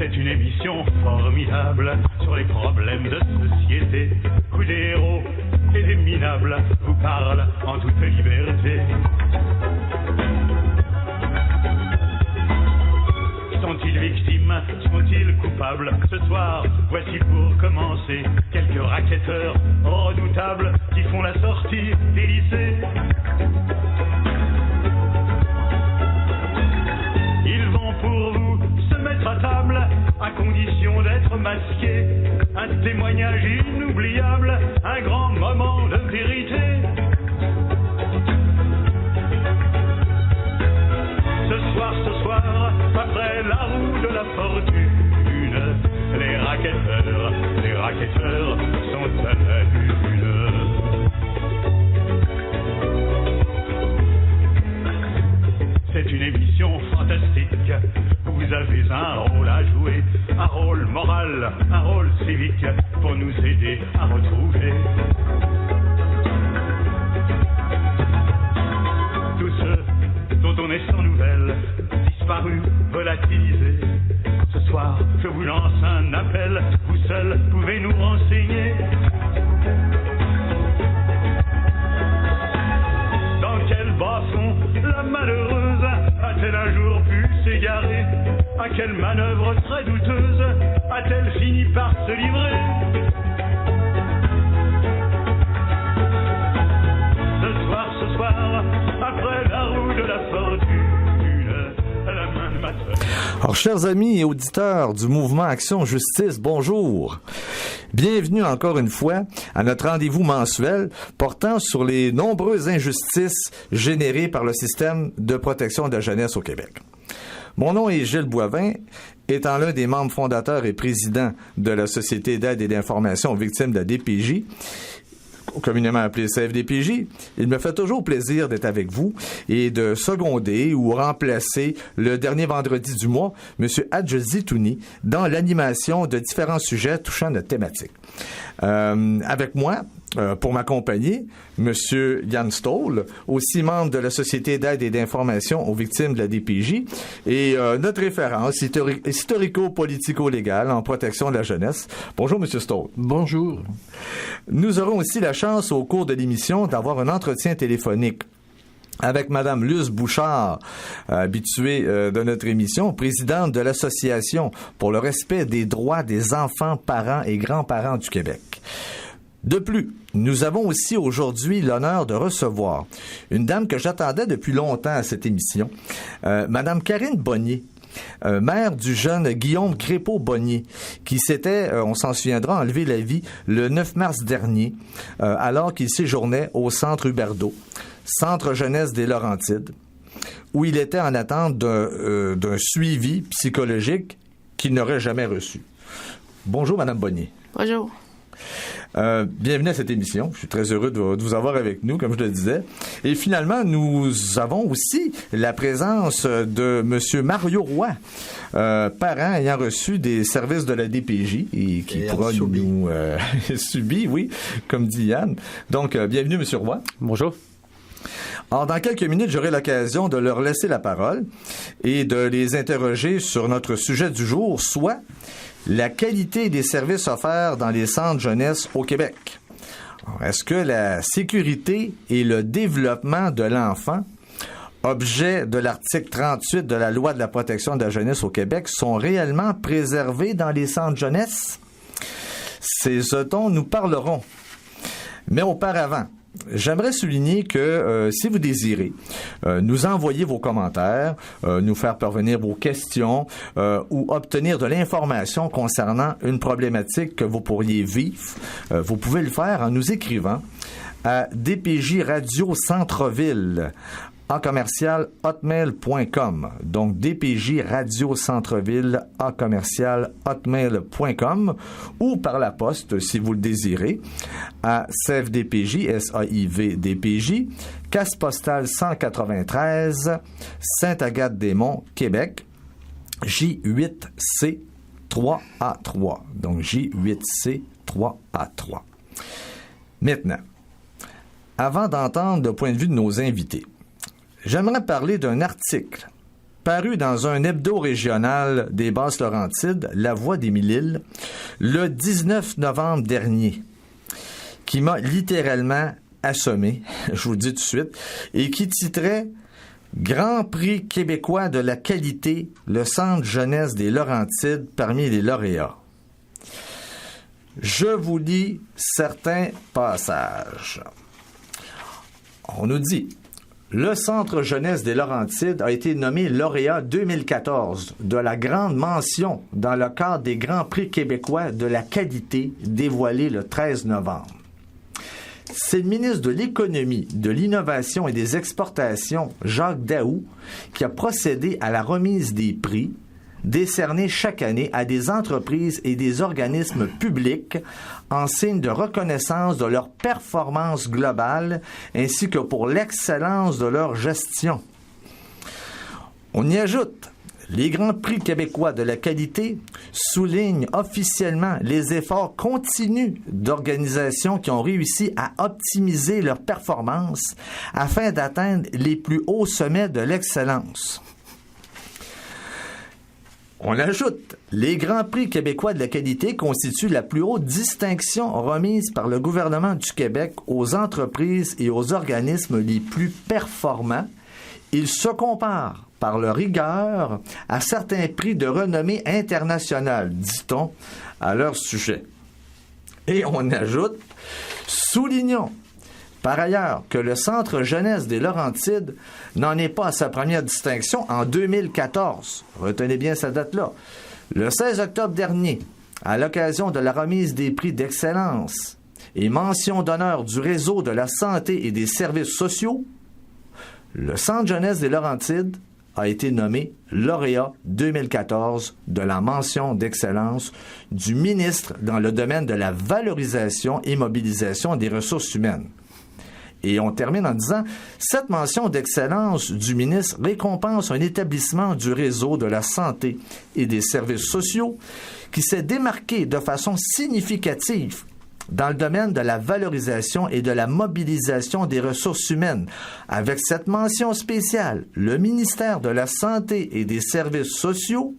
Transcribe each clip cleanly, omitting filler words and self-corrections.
C'est une émission formidable sur les problèmes de société où des héros et des minables vous parlent en toute liberté. Sont-ils victimes? Sont-ils coupables? Ce soir, voici pour commencer quelques racketteurs redoutables qui font la sortie des lycées. Ils vont pour vous se mettre à table à condition d'être masqués. Un témoignage inoubliable, un grand moment de vérité. Ce soir, après la roue de la fortune, les racketteurs sont à la lune. C'est une émission fantastique, vous avez un rôle à jouer, un rôle moral, un rôle civique, pour nous aider à retrouver tous ceux dont on est sans nouvelles, disparus, volatilisés. Ce soir, je vous lance un appel, vous seuls pouvez nous renseigner. Dans quel basson la malheureuse a-t-elle un jour pu s'égarer? À quelle manœuvre très douteuse a-t-elle fini par se livrer? Ce soir, après la roue de la fortune, la main de ma soeur. Alors, chers amis et auditeurs du mouvement Action Justice, bonjour. Bienvenue encore une fois à notre rendez-vous mensuel portant sur les nombreuses injustices générées par le système de protection de la jeunesse au Québec. Mon nom est Gilles Boivin, étant l'un des membres fondateurs et président de la Société d'aide et d'information aux victimes de la DPJ, communément appelé CFDPJ, il me fait toujours plaisir d'être avec vous et de seconder ou remplacer le dernier vendredi du mois, M. Hadj Zitouni, dans l'animation de différents sujets touchant notre thématique. Avec moi, pour m'accompagner, M. Yann Stoll, aussi membre de la Société d'aide et d'information aux victimes de la DPJ, et notre référence historico-politico-légale en protection de la jeunesse. Bonjour, M. Stoll. Bonjour. Nous aurons aussi la chance, au cours de l'émission, d'avoir un entretien téléphonique avec Mme Luce Bouchard, habituée de notre émission, présidente de l'Association pour le respect des droits des enfants, parents et grands-parents du Québec. De plus, nous avons aussi aujourd'hui l'honneur de recevoir une dame que j'attendais depuis longtemps à cette émission, Mme Karine Bonnier, mère du jeune Guillaume Crépeau-Bonnier, qui s'était, on s'en souviendra, enlevé la vie le 9 mars dernier, alors qu'il séjournait au Centre Huberdeau, Centre Jeunesse des Laurentides, où il était en attente d'un suivi psychologique qu'il n'aurait jamais reçu. Bonjour, Mme Bonnier. Bonjour. Bienvenue à cette émission. Je suis très heureux de vous avoir avec nous, comme je le disais. Et finalement, nous avons aussi la présence de M. Mario Roy, parent ayant reçu des services de la DPJ et qui pourra nous subir, oui, comme dit Yann. Donc, bienvenue, M. Roy. Bonjour. Alors, dans quelques minutes, j'aurai l'occasion de leur laisser la parole et de les interroger sur notre sujet du jour, soit la qualité des services offerts dans les centres jeunesse au Québec. Alors, est-ce que la sécurité et le développement de l'enfant, objet de l'article 38 de la Loi de la protection de la jeunesse au Québec, sont réellement préservés dans les centres jeunesse? C'est ce dont nous parlerons. Mais auparavant, j'aimerais souligner que si vous désirez nous envoyer vos commentaires, nous faire parvenir vos questions ou obtenir de l'information concernant une problématique que vous pourriez vivre, vous pouvez le faire en nous écrivant à DPJ Radio Centre-Ville en commercial hotmail.com. Donc, DPJ Radio Centre-Ville en commercial hotmail.com ou par la poste, si vous le désirez, à CFDPJ, SAIV-DPJ, Casse postale 193, Sainte-Agathe-des-Monts, Québec, J8C 3A3. Donc, J8C 3A3. Maintenant, avant d'entendre le point de vue de nos invités, j'aimerais parler d'un article paru dans un hebdo régional des Basses-Laurentides, La Voix des Mille-Îles, le 19 novembre dernier, qui m'a littéralement assommé, je vous le dis tout de suite, et qui titrait « Grand Prix québécois de la qualité, le Centre jeunesse des Laurentides parmi les lauréats ». Je vous lis certains passages. On nous dit « Le Centre jeunesse des Laurentides a été nommé lauréat 2014 de la grande mention dans le cadre des Grands Prix québécois de la qualité dévoilé le 13 novembre. C'est le ministre de l'Économie, de l'Innovation et des Exportations, Jacques Daoust, qui a procédé à la remise des prix décernés chaque année à des entreprises et des organismes publics en signe de reconnaissance de leur performance globale ainsi que pour l'excellence de leur gestion. On y ajoute les Grands Prix québécois de la qualité soulignent officiellement les efforts continus d'organisations qui ont réussi à optimiser leur performance afin d'atteindre les plus hauts sommets de l'excellence. On ajoute, les Grands Prix québécois de la qualité constituent la plus haute distinction remise par le gouvernement du Québec aux entreprises et aux organismes les plus performants. Ils se comparent par leur rigueur à certains prix de renommée internationale, dit-on, à leur sujet. Et on ajoute, soulignons par ailleurs que le Centre jeunesse des Laurentides n'en est pas à sa première distinction en 2014. Retenez bien cette date-là. Le 16 octobre dernier, à l'occasion de la remise des prix d'excellence et mention d'honneur du réseau de la santé et des services sociaux, le Centre jeunesse des Laurentides a été nommé lauréat 2014 de la mention d'excellence du ministre dans le domaine de la valorisation et mobilisation des ressources humaines. Et on termine en disant, cette mention d'excellence du ministre récompense un établissement du réseau de la santé et des services sociaux qui s'est démarqué de façon significative dans le domaine de la valorisation et de la mobilisation des ressources humaines. Avec cette mention spéciale, le ministère de la Santé et des Services sociaux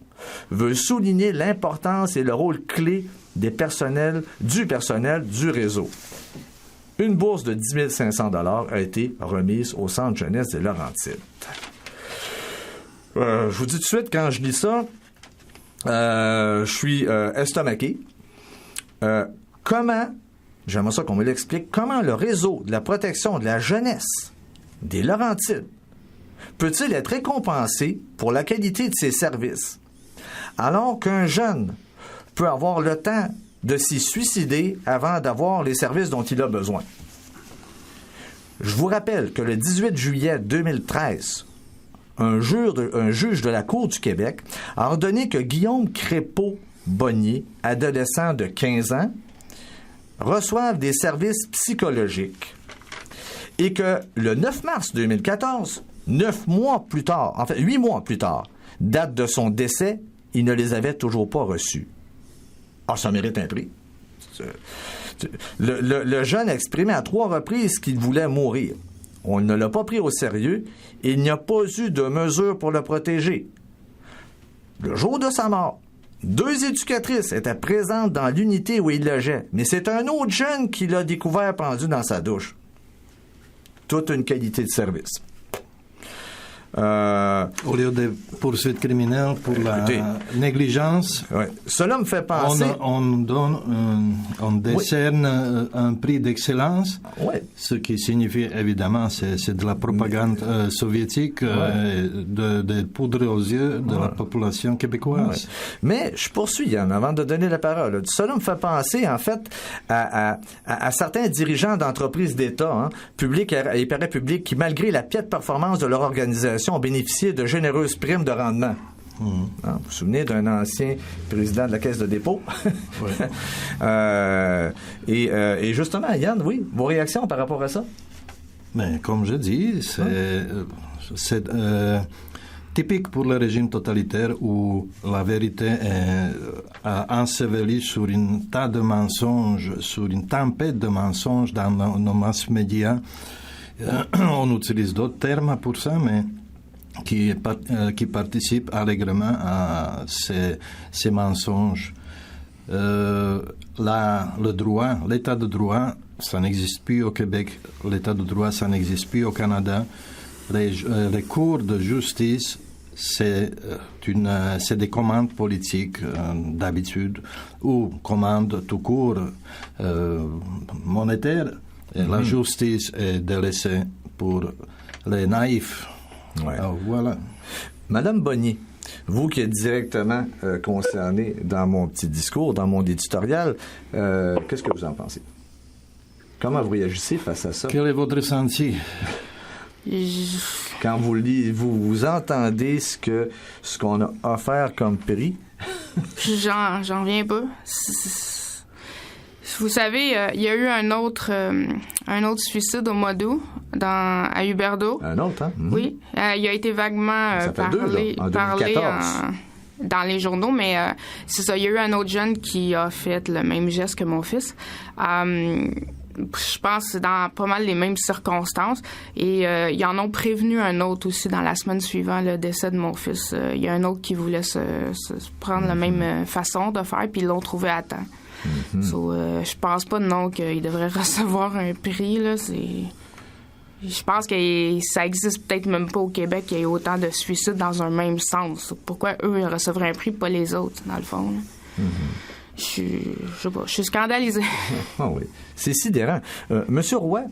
veut souligner l'importance et le rôle clé du personnel du réseau. Une bourse de 10 500 $ a été remise au Centre jeunesse des Laurentides. Je vous dis tout de suite, quand je lis ça, je suis estomaqué. J'aimerais ça qu'on me l'explique, comment le réseau de la protection de la jeunesse des Laurentides peut-il être récompensé pour la qualité de ses services, alors qu'un jeune peut avoir le temps de s'y suicider avant d'avoir les services dont il a besoin? Je vous rappelle que le 18 juillet 2013, un juge de la Cour du Québec a ordonné que Guillaume Crépeau-Bonnier, adolescent de 15 ans, reçoivent des services psychologiques et que le 9 mars 2014, 8 mois plus tard, date de son décès, il ne les avait toujours pas reçus. Ah, ça mérite un prix. Le jeune a exprimé à 3 reprises qu'il voulait mourir. On ne l'a pas pris au sérieux et il n'y a pas eu de mesures pour le protéger. Le jour de sa mort, 2 éducatrices étaient présentes dans l'unité où il logeait, mais c'est un autre jeune qui l'a découvert pendu dans sa douche. Toute une qualité de service. Au lieu de poursuites criminelles pour la négligence, cela me fait penser... On décerne un prix d'excellence, ce qui signifie évidemment c'est de la propagande soviétique, de poudre aux yeux de la population québécoise. Mais je poursuis, Yann, avant de donner la parole. Cela me fait penser en fait à certains dirigeants d'entreprises d'État, publics et parapublics, qui malgré la piètre performance de leur organisation ont bénéficié de généreuses primes de rendement. Vous vous souvenez d'un ancien président de la Caisse de dépôt? Et justement, Yann, vos réactions par rapport à ça? Mais comme je dis, c'est typique pour le régime totalitaire où la vérité est ensevelie sur une tas de mensonges, sur une tempête de mensonges dans nos masses médias. On utilise d'autres termes pour ça, mais qui participent allègrement à ces mensonges. Le droit, l'état de droit, ça n'existe plus au Québec. L'état de droit, ça n'existe plus au Canada. Les cours de justice, c'est des commandes politiques d'habitude, ou commandes tout court monétaires. Et la justice est délaissée pour les naïfs. Ouais. Alors, voilà. Madame Bonnier, vous qui êtes directement concernée dans mon petit discours, dans mon éditorial, qu'est-ce que vous en pensez? Comment vous réagissez face à ça? Quel est votre ressenti? Quand vous entendez ce qu'on a offert comme prix? J'en reviens pas. Vous savez, il y a eu un autre suicide au mois d'août à Huberdeau. Un autre, hein? Mm-hmm. Oui. Il a été vaguement parlé dans les journaux, mais c'est ça. Il y a eu un autre jeune qui a fait le même geste que mon fils. Je pense que c'est dans pas mal les mêmes circonstances. Et ils en ont prévenu un autre aussi dans la semaine suivant le décès de mon fils. Il y a un autre qui voulait se prendre la même façon de faire, puis ils l'ont trouvé à temps. Mm-hmm. Je pense pas, non, qu'il devrait recevoir un prix, là. Je pense que ça existe peut-être même pas au Québec qu'il y ait autant de suicides dans un même sens. Pourquoi eux ils recevraient un prix, pas les autres, dans le fond, là? Mm-hmm. Je sais pas, je suis scandalisée. Ah oui, c'est sidérant. Monsieur Roy,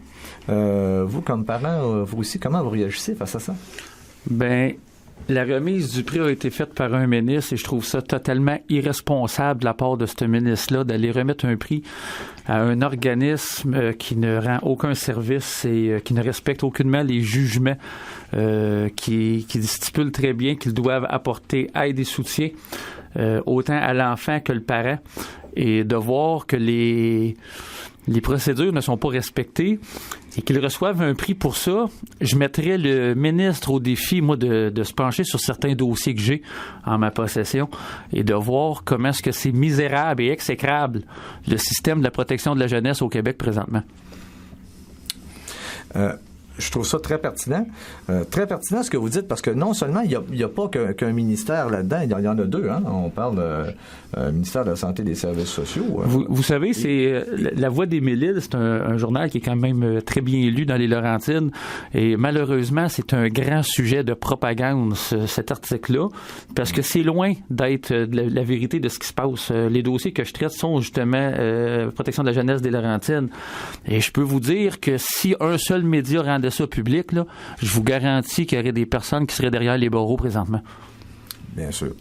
vous comme parent, vous aussi, comment vous réagissez face à ça? Ben, la remise du prix a été faite par un ministre et je trouve ça totalement irresponsable de la part de ce ministre-là d'aller remettre un prix à un organisme qui ne rend aucun service et qui ne respecte aucunement les jugements qui stipulent très bien qu'ils doivent apporter aide et soutien autant à l'enfant que le parent, et de voir que les procédures ne sont pas respectées et qu'ils reçoivent un prix pour ça. Je mettrais le ministre au défi, moi, de se pencher sur certains dossiers que j'ai en ma possession et de voir comment est-ce que c'est misérable et exécrable le système de la protection de la jeunesse au Québec présentement. Je trouve ça très pertinent. Très pertinent ce que vous dites, parce que non seulement il n'y a pas qu'un ministère là-dedans, il y en a deux. Hein? On parle ministère de la Santé et des Services sociaux. Vous savez, c'est La Voix des Mille-Îles, c'est un journal qui est quand même très bien lu dans les Laurentides. Et malheureusement, c'est un grand sujet de propagande, cet article-là, parce que c'est loin d'être la vérité de ce qui se passe. Les dossiers que je traite sont justement protection de la jeunesse des Laurentides. Et je peux vous dire que si un seul média rendait ça public, là, je vous garantis qu'il y aurait des personnes qui seraient derrière les barreaux présentement. Bien sûr.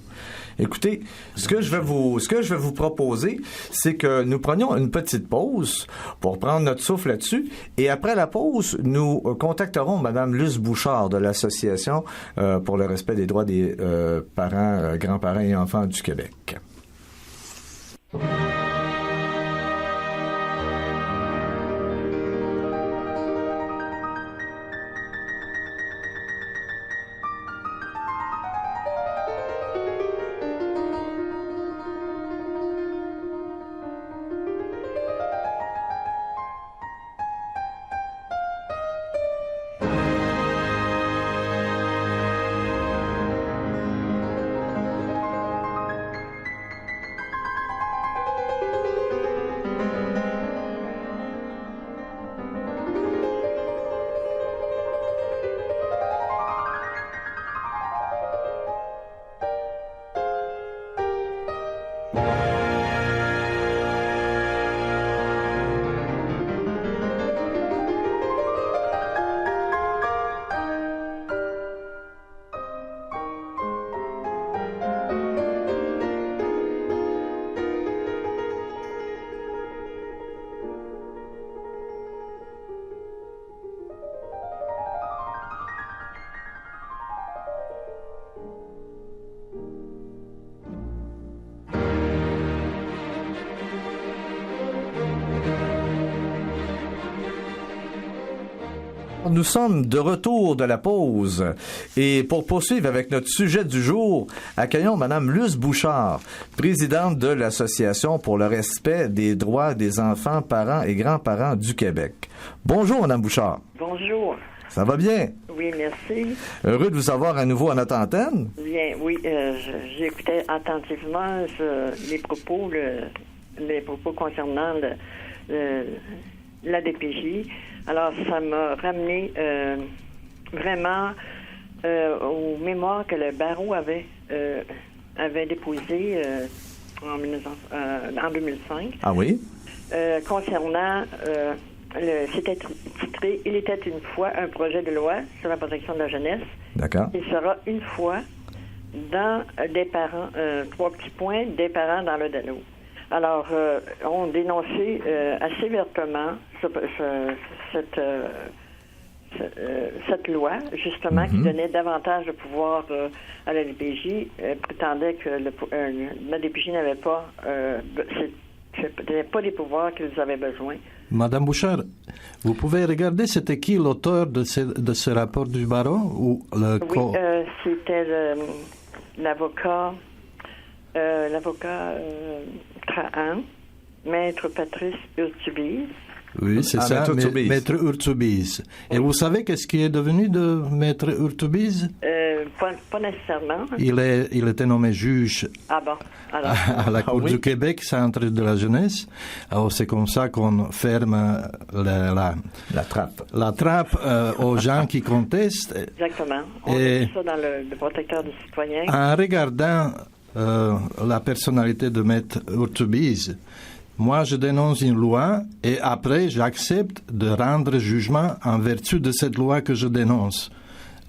Écoutez, ce que je vais vous proposer, c'est que nous prenions une petite pause pour prendre notre souffle là-dessus, et après la pause, nous contacterons Mme Luce Bouchard de l'Association pour le respect des droits des parents, grands-parents et enfants du Québec. Nous sommes de retour de la pause et pour poursuivre avec notre sujet du jour, accueillons Mme Luce Bouchard, présidente de l'Association pour le respect des droits des enfants, parents et grands-parents du Québec. Bonjour, Mme Bouchard. Bonjour. Ça va bien? Oui, merci. Heureux de vous avoir à nouveau à notre antenne. Bien, oui, j'écoutais attentivement les propos concernant la DPJ. Alors, ça m'a ramené vraiment aux mémoires que le barreau avait déposées en 2005. Ah oui? Concernant... c'était titré « Il était une fois un projet de loi sur la protection de la jeunesse ». D'accord. Il sera une fois dans des parents, 3 petits points, des parents dans le Dano. Alors, on dénonçait assez vertement cette loi, justement, qui donnait davantage de pouvoir à la DPJ, prétendait que la DPJ n'avait pas des pouvoirs qu'ils avaient besoin. Madame Bouchard, vous pouvez regarder, c'était qui l'auteur de ce rapport du barreau ou le Oui, c'était l'avocat Trahan, Maître Patrice Urtubise. Oui, c'est ça, Maître Urtubise. Et vous savez qu'est-ce qui est devenu de Maître Urtubise? Pas nécessairement. Il était nommé juge à la Cour du Québec, Centre de la jeunesse. Alors, c'est comme ça qu'on ferme la trappe aux gens qui contestent. Exactement. On met ça dans le protecteur des citoyens. En regardant la personnalité de Maître Urtubise, moi, je dénonce une loi et après, j'accepte de rendre jugement en vertu de cette loi que je dénonce.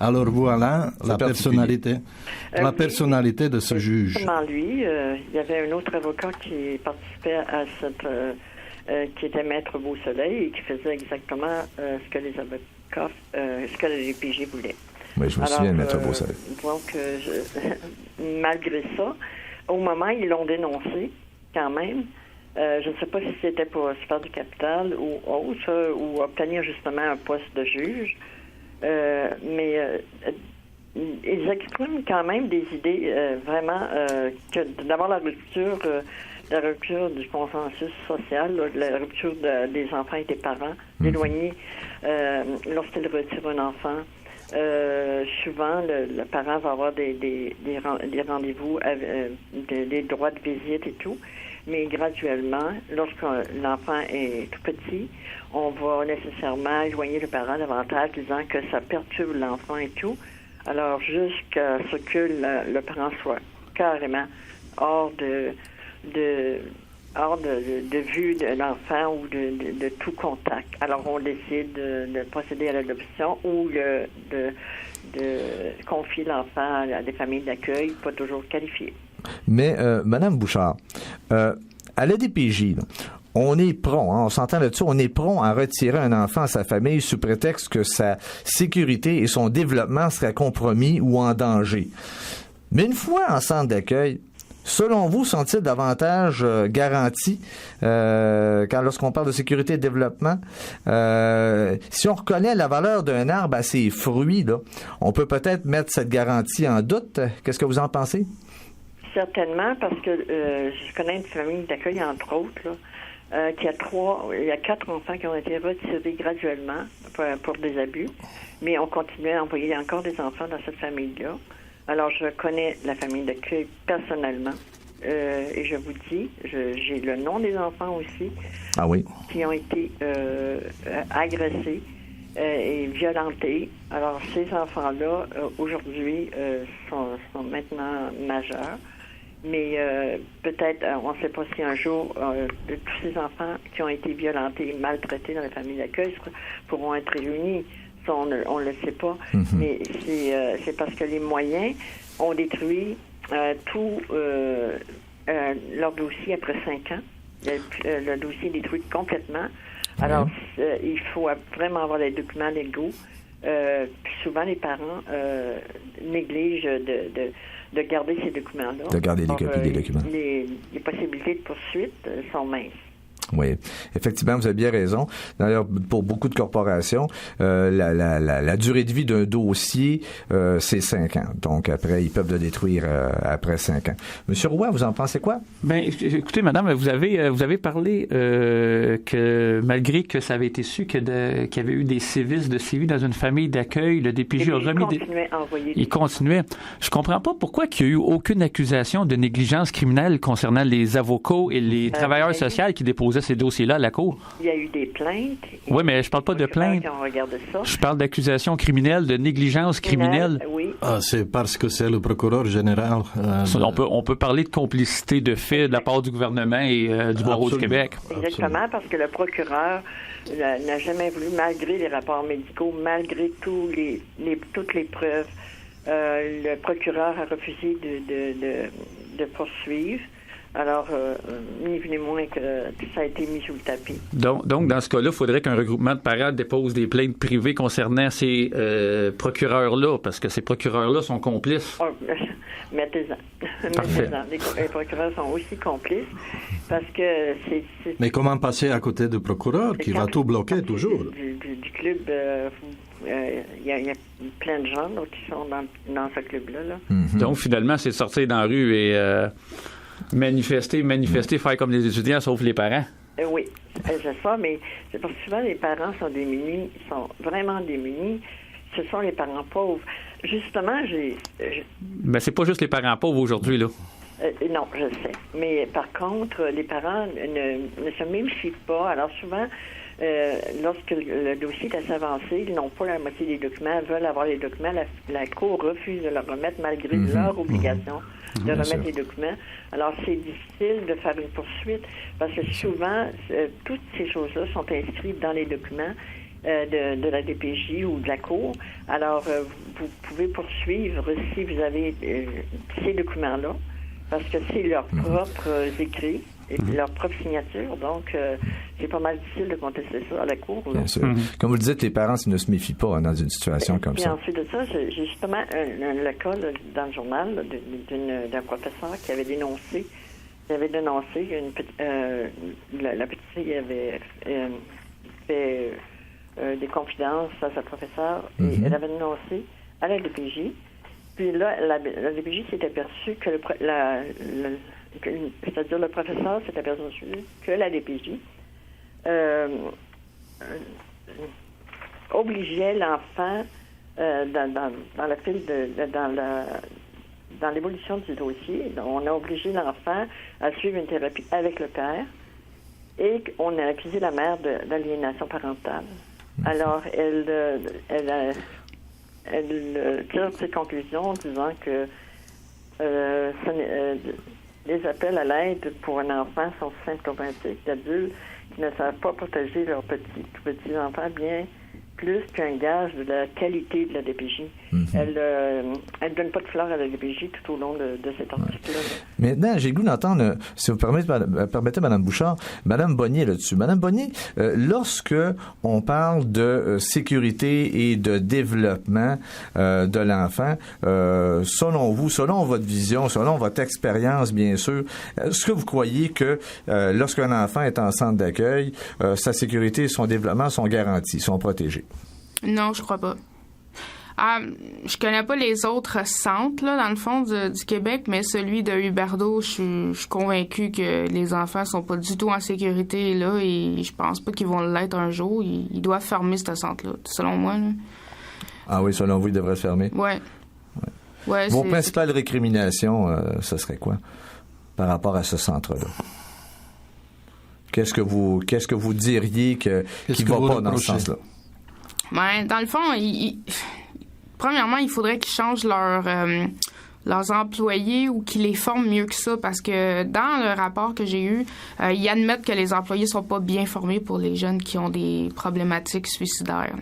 Alors voilà la personnalité de ce juge. Lui, il y avait un autre avocat qui participait à qui était Maître Beausoleil et qui faisait exactement ce que les avocats, ce que les DPJ voulaient. Oui, je me souviens de Maître Beausoleil. Donc, malgré ça, au moment, ils l'ont dénoncé quand même. Je ne sais pas si c'était pour se faire du capital ou autre, ou obtenir justement un poste de juge. Mais ils expriment quand même des idées vraiment que d'abord la rupture du consensus social, la rupture des enfants et des parents, d'éloigner lorsqu'ils retirent un enfant. Souvent, le parent va avoir des rendez-vous, des droits de visite et tout. Mais graduellement, lorsque l'enfant est tout petit, on va nécessairement éloigner le parent davantage, disant que ça perturbe l'enfant et tout. Alors, jusqu'à ce que le parent soit carrément hors de vue de l'enfant ou de tout contact. Alors, on décide de procéder à l'adoption ou de confier l'enfant à des familles d'accueil pas toujours qualifiées. Mais, Madame Bouchard, à la DPJ, on est prompt, on s'entend là-dessus, on est prompt à retirer un enfant à sa famille sous prétexte que sa sécurité et son développement seraient compromis ou en danger. Mais une fois en centre d'accueil, selon vous, sont-ils davantage garantis lorsqu'on parle de sécurité et de développement? Si on reconnaît la valeur d'un arbre à ses fruits, là, on peut peut-être mettre cette garantie en doute. Qu'est-ce que vous en pensez? Certainement, parce que je connais une famille d'accueil, entre autres, là, il y a 4 enfants qui ont été retirés graduellement pour des abus, mais on continuait à envoyer encore des enfants dans cette famille-là. Alors, je connais la famille d'accueil personnellement, et je vous dis, j'ai le nom des enfants aussi, qui ont été agressés et violentés. Alors, ces enfants-là, aujourd'hui, sont maintenant majeurs. Mais peut-être, on ne sait pas si un jour, tous ces enfants qui ont été violentés et maltraités dans la famille d'accueil pourront être réunis. Ça, on ne le sait pas. Mm-hmm. Mais c'est parce que les moyens ont détruit tout leur dossier après 5 ans. Le dossier est détruit complètement. Alors, il faut vraiment avoir les documents légaux. Puis souvent, les parents négligent de garder ces documents-là. De garder des copies des documents. Les possibilités de poursuite sont minces. Oui, effectivement, vous avez bien raison. D'ailleurs, pour beaucoup de corporations, la durée de vie d'un dossier, c'est 5 ans. Donc, après, ils peuvent le détruire après 5 ans. Monsieur Roy, vous en pensez quoi? Ben, écoutez, madame, vous avez parlé que malgré que ça avait été su qu'il y avait eu des sévices de sévices dans une famille d'accueil, le DPJ a remis Il continuait. Je comprends pas pourquoi il n'y a eu aucune accusation de négligence criminelle concernant les avocats et les travailleurs sociaux qui déposaient ces dossiers-là à la Cour. Il y a eu des plaintes. Oui, mais je parle pas de plaintes. Je parle d'accusations criminelles, de négligence criminelle. Oui. Ah, c'est parce que c'est le procureur général. On peut parler de complicité de fait de la part du gouvernement et du Barreau du Québec. Exactement, parce que le procureur n'a jamais voulu, malgré les rapports médicaux, malgré toutes les preuves, le procureur a refusé de poursuivre. Alors, ni plus ni moins que ça a été mis sous le tapis. Donc dans ce cas-là, il faudrait qu'un regroupement de parents dépose des plaintes privées concernant ces procureurs-là, parce que ces procureurs-là sont complices. Oh, mettez-en. Les procureurs sont aussi complices, parce que c'est... Mais comment passer à côté du procureur qui va tout bloquer toujours? Du club, il y a plein de gens qui sont dans ce club-là. Là. Mm-hmm. Donc, finalement, c'est de sortir dans la rue et... manifester, faire comme les étudiants, sauf les parents. Oui, c'est ça, mais c'est parce que souvent les parents sont démunis, ils sont vraiment démunis. Ce sont les parents pauvres. Justement, Ben, c'est pas juste les parents pauvres aujourd'hui, là. Non, je sais. Mais par contre, les parents ne se méfient pas. Alors souvent, lorsque le dossier est assez avancé, ils n'ont pas la moitié des documents, veulent avoir les documents. La Cour refuse de leur remettre malgré leur obligation de remettre les documents. Alors, c'est difficile de faire une poursuite parce que souvent, toutes ces choses-là sont inscrites dans les documents de la DPJ ou de la Cour. Alors, vous pouvez poursuivre si vous avez ces documents-là parce que c'est leurs propres écrits et leur propre signature. Donc, c'est pas mal difficile de contester ça à la Cour. Bien sûr. Comme vous le dites, les parents ne se méfient pas dans une situation comme ça. Et ensuite de ça, j'ai justement le cas dans le journal d'un professeur qui avait dénoncé une petite... la petite fille avait fait des confidences à sa professeure et elle avait dénoncé à la DPJ. Puis là, la DPJ s'est aperçue que c'est-à-dire le professeur s'est aperçu que la DPJ obligeait l'enfant dans le fil dans l'évolution du dossier. On a obligé l'enfant à suivre une thérapie avec le père et on a accusé la mère d'aliénation parentale. Alors, elle tire ses conclusions en disant que les appels à l'aide pour un enfant sont symptomatiques d'adultes qui ne savent pas protéger leurs petits-enfants bien plus qu'un gage de la qualité de la DPJ. Elle ne donne pas de fleurs à la DPJ tout au long de cet article-là. Maintenant, j'ai le goût d'entendre, si vous permettez, Mme Bouchard, Mme Bonnier là-dessus. Mme Bonnier, lorsque on parle de sécurité et de développement de l'enfant, selon vous, selon votre vision, selon votre expérience, bien sûr, est-ce que vous croyez que lorsqu'un enfant est en centre d'accueil, sa sécurité et son développement sont garantis, sont protégés? Non, je crois pas. Je connais pas les autres centres, là, dans le fond, du Québec, mais celui de Huberdeau, je suis convaincue que les enfants sont pas du tout en sécurité, là, et je pense pas qu'ils vont l'être un jour. Ils doivent fermer ce centre-là, selon moi, là. Ah oui, selon vous, ils devraient se fermer? Ouais. Vos principales récriminations, ce serait quoi par rapport à ce centre-là? Qu'est-ce que vous diriez qui va pas dans ce sens-là? Ben, dans le fond, premièrement, il faudrait qu'ils changent leurs employés ou qu'ils les forment mieux que ça, parce que dans le rapport que j'ai eu, ils admettent que les employés sont pas bien formés pour les jeunes qui ont des problématiques suicidaires.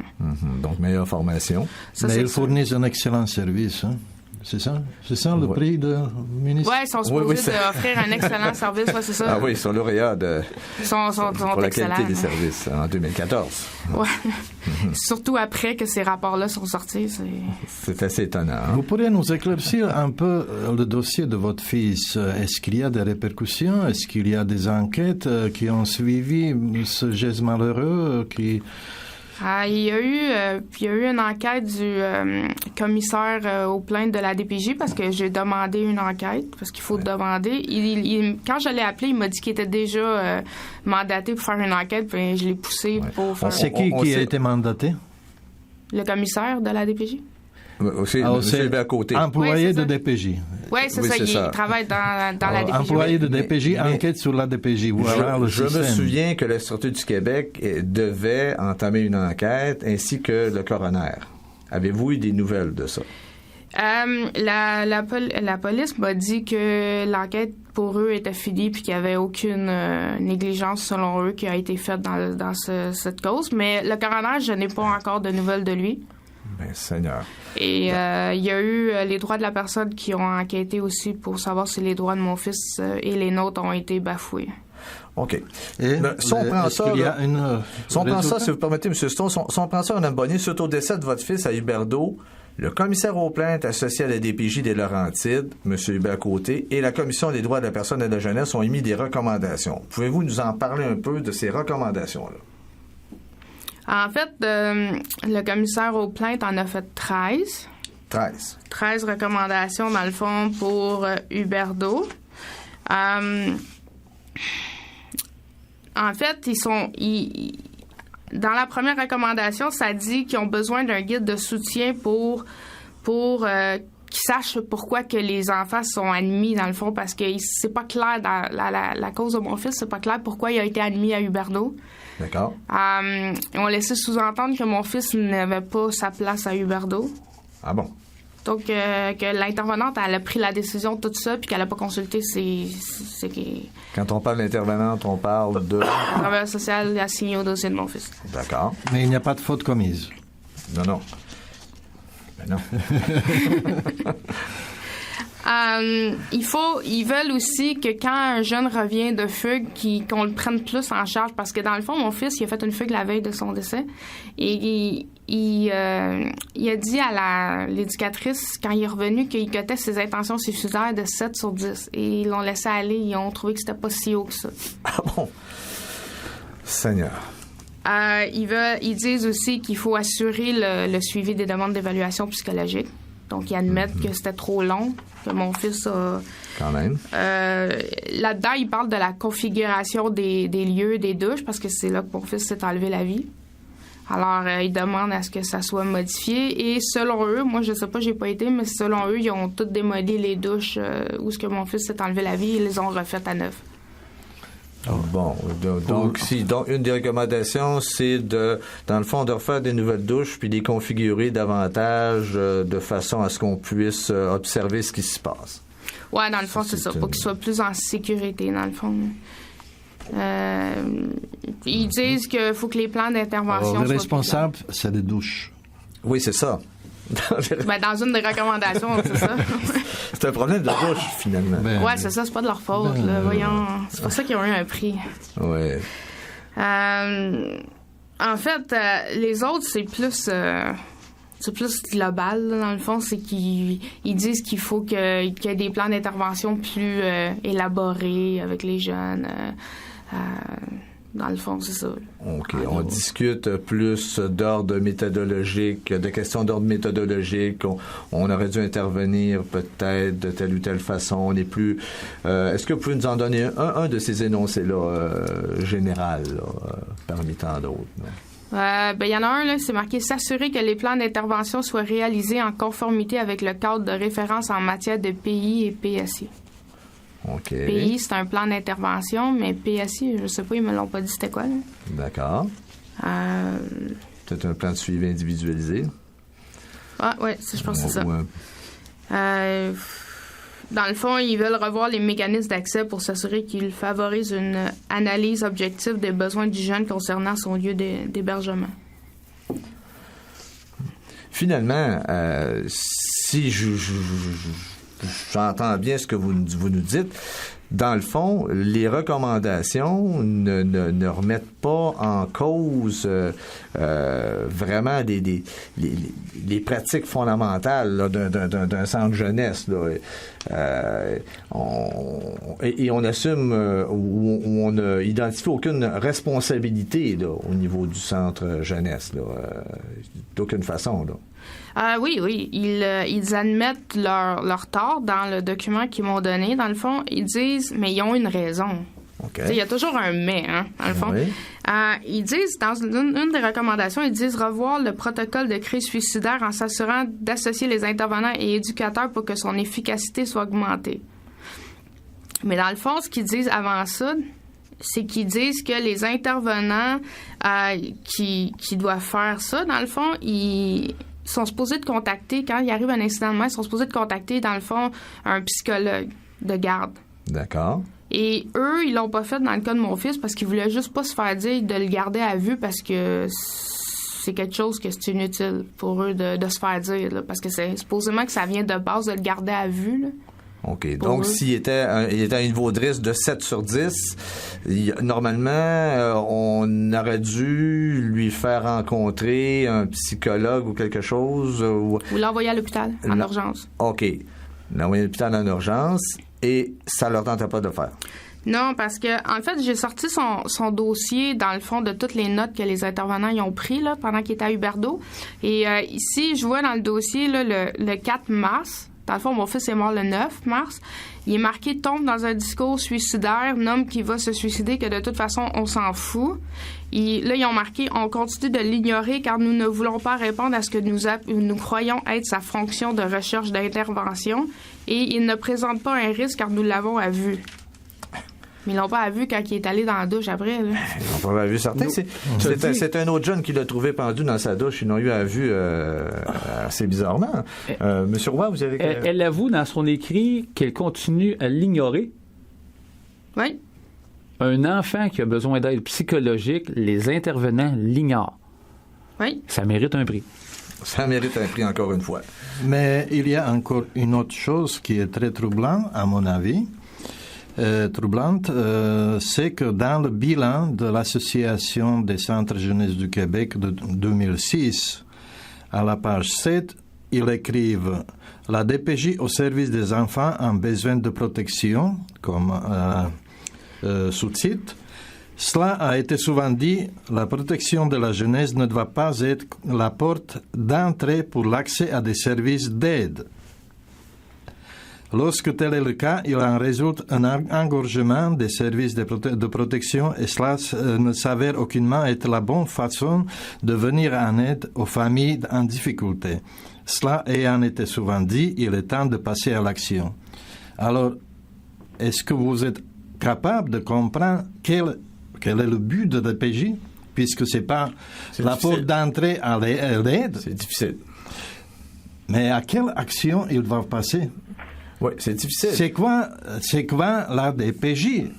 Donc, meilleure formation. Mais ils fournissent un excellent service. Hein? c'est ça? C'est ça le prix de ministre? Oui, ils sont supposés offrir un excellent service, c'est ça. Ah oui, ils sont lauréats pour la qualité des services en 2014. Oui. Surtout après que ces rapports-là sont sortis. C'est assez étonnant. Hein? Vous pourriez nous éclaircir un peu le dossier de votre fils. Est-ce qu'il y a des répercussions? Est-ce qu'il y a des enquêtes qui ont suivi ce geste malheureux qui... Il y a eu une enquête du commissaire aux plaintes de la DPJ parce que j'ai demandé une enquête, parce qu'il faut demander. Quand je l'ai appelé, il m'a dit qu'il était déjà mandaté pour faire une enquête, puis je l'ai poussé pour faire... C'est qui a été mandaté? Le commissaire de la DPJ. C'est à côté. Employé de DPJ. Oui, c'est ça. Il travaille dans la DPJ. Employé de DPJ, enquête sur la DPJ. Voilà je me souviens que la Sûreté du Québec devait entamer une enquête, ainsi que le coroner. Avez-vous eu des nouvelles de ça? La police m'a dit que l'enquête pour eux était finie puis qu'il n'y avait aucune négligence selon eux qui a été faite dans cette cause. Mais le coroner, je n'ai pas encore de nouvelles de lui. Ben, Seigneur. Et il y a eu les droits de la personne qui ont enquêté aussi pour savoir si les droits de mon fils et les nôtres ont été bafoués. OK. Si on prend ça, si vous permettez, M. Stone, si on prend ça en abonné, suite au décès de votre fils à Huberdeau, le commissaire aux plaintes associé à la DPJ des Laurentides, M. Hubert Côté, et la Commission des droits de la personne et de la jeunesse ont émis des recommandations. Pouvez-vous nous en parler un peu de ces recommandations-là? En fait, le commissaire aux plaintes en a fait 13. 13 recommandations, dans le fond, pour Huberdeau. En fait, dans la première recommandation, ça dit qu'ils ont besoin d'un guide de soutien pour qu'ils sachent pourquoi que les enfants sont admis, dans le fond, parce que c'est pas clair dans la cause de mon fils, c'est pas clair pourquoi il a été admis à Huberdeau. D'accord. Ils ont laissé sous-entendre que mon fils n'avait pas sa place à Huberdeau. Ah bon? Donc, que l'intervenante, elle a pris la décision toute seule puis qu'elle n'a pas consulté Quand on parle d'intervenante, on parle de... Le travailleur social assigné au dossier de mon fils. D'accord. Mais il n'y a pas de faute commise. Non. Ben non. Ils veulent aussi que quand un jeune revient de fugue, qu'on le prenne plus en charge, parce que dans le fond, mon fils, il a fait une fugue la veille de son décès, et il a dit à l'éducatrice, quand il est revenu, qu'il cotait ses intentions suicidaires de 7 sur 10, et ils l'ont laissé aller, ils ont trouvé que c'était pas si haut que ça. Ah bon? Seigneur. Ils disent aussi qu'il faut assurer le suivi des demandes d'évaluation psychologique. Donc, ils admettent que c'était trop long, que mon fils a... Quand même. Là-dedans, ils parlent de la configuration des lieux, des douches, parce que c'est là que mon fils s'est enlevé la vie. Alors, ils demandent à ce que ça soit modifié. Et selon eux, moi, je sais pas, j'ai pas été, mais selon eux, ils ont tous démoli les douches où ce que mon fils s'est enlevé la vie, ils les ont refaites à neuf. Bon, donc une des recommandations, c'est dans le fond, de refaire des nouvelles douches puis les configurer davantage de façon à ce qu'on puisse observer ce qui se passe. Ouais, dans le fond, c'est ça, pour qu'ils soient plus en sécurité, dans le fond. Ils disent qu'il faut que les plans d'intervention soient... Le responsable, c'est des douches. Oui, c'est ça. Dans une des recommandations, c'est ça. C'est un problème de douche, finalement. Ouais, c'est ça, c'est pas de leur faute. Là, voyons. C'est pour ça qu'ils ont eu un prix. Ouais. En fait, les autres, c'est plus global, là, dans le fond. C'est qu'ils disent qu'il faut qu'il y ait des plans d'intervention plus élaborés avec les jeunes. Dans le fond, c'est ça. OK. On discute plus d'ordre méthodologique, de questions d'ordre méthodologique. On aurait dû intervenir peut-être de telle ou telle façon. On n'est plus... est-ce que vous pouvez nous en donner un de ces énoncés-là, général, parmi tant d'autres? Il y en a un, là, c'est marqué « S'assurer que les plans d'intervention soient réalisés en conformité avec le cadre de référence en matière de PI et PSI. » OK. PI, c'est un plan d'intervention, mais PSI, je sais pas, ils me l'ont pas dit c'était quoi, là. D'accord. Peut-être un plan de suivi individualisé. Ah, oui, je pense que c'est ça. Dans le fond, ils veulent revoir les mécanismes d'accès pour s'assurer qu'ils favorisent une analyse objective des besoins du jeune concernant son lieu d'hébergement. Finalement, si j'entends bien ce que vous nous dites, dans le fond, les recommandations ne remettent pas en cause vraiment les pratiques fondamentales là, d'un centre jeunesse. Là. On assume ou on n'identifie aucune responsabilité là, au niveau du centre jeunesse, là, d'aucune façon. Là. Oui. Ils admettent leur tort dans le document qu'ils m'ont donné. Dans le fond, ils disent, mais ils ont une raison. Okay. Il y a toujours un mais, hein, dans le fond. Oui. Ils disent, dans une des recommandations, ils disent revoir le protocole de crise suicidaire en s'assurant d'associer les intervenants et éducateurs pour que son efficacité soit augmentée. Mais dans le fond, ce qu'ils disent avant ça, c'est qu'ils disent que les intervenants qui doivent faire ça, dans le fond, ils sont supposés de contacter, quand il arrive un incident de main, ils sont supposés de contacter, dans le fond, un psychologue de garde. D'accord. Et eux, ils l'ont pas fait dans le cas de mon fils parce qu'ils voulaient juste pas se faire dire de le garder à vue parce que c'est quelque chose que c'est inutile pour eux de se faire dire, là, parce que c'est supposément que ça vient de base de le garder à vue, là. OK. Donc, s'il était à un niveau de risque de 7 sur 10, normalement, on aurait dû lui faire rencontrer un psychologue ou quelque chose. Ou l'envoyer à l'hôpital en urgence. OK. L'envoyer à l'hôpital en urgence et ça leur tentait pas de faire. Non, parce que en fait, j'ai sorti son dossier, dans le fond, de toutes les notes que les intervenants y ont pris là, pendant qu'il était à Huberdeau. Et ici, je vois dans le dossier là, le 4 mars... Dans le fond, mon fils est mort le 9 mars. Il est marqué « tombe dans un discours suicidaire, nomme qui va se suicider, que de toute façon, on s'en fout ». Là, ils ont marqué « on continue de l'ignorer car nous ne voulons pas répondre à ce que nous croyons être sa fonction de recherche d'intervention et il ne présente pas un risque car nous l'avons à vue ». Mais ils l'ont pas à vue quand il est allé dans la douche après. Là. Ils l'ont pas à vue, certain. C'est un autre jeune qui l'a trouvé pendu dans sa douche. Ils l'ont eu à vue assez bizarrement. Monsieur Roy, vous avez... Elle avoue dans son écrit qu'elle continue à l'ignorer. Oui. Un enfant qui a besoin d'aide psychologique, les intervenants l'ignorent. Oui. Ça mérite un prix. Ça mérite un prix, encore une fois. Mais il y a encore une autre chose qui est très troublante, à mon avis. Troublante, c'est que dans le bilan de l'Association des centres jeunesse du Québec de 2006, à la page 7, ils écrivent « La DPJ au service des enfants en besoin de protection », comme sous-titre. Cela a été souvent dit, la protection de la jeunesse ne doit pas être la porte d'entrée pour l'accès à des services d'aide. Lorsque tel est le cas, il en résulte un engorgement des services de protection et cela ne s'avère aucunement être la bonne façon de venir en aide aux familles en difficulté. Cela ayant été souvent dit, il est temps de passer à l'action. Alors, est-ce que vous êtes capable de comprendre quel est le but de la DPJ, puisque c'est pas la porte d'entrée à l'aide? C'est difficile. Mais à quelle action ils doivent passer? Oui, c'est difficile. C'est quoi la DPJ,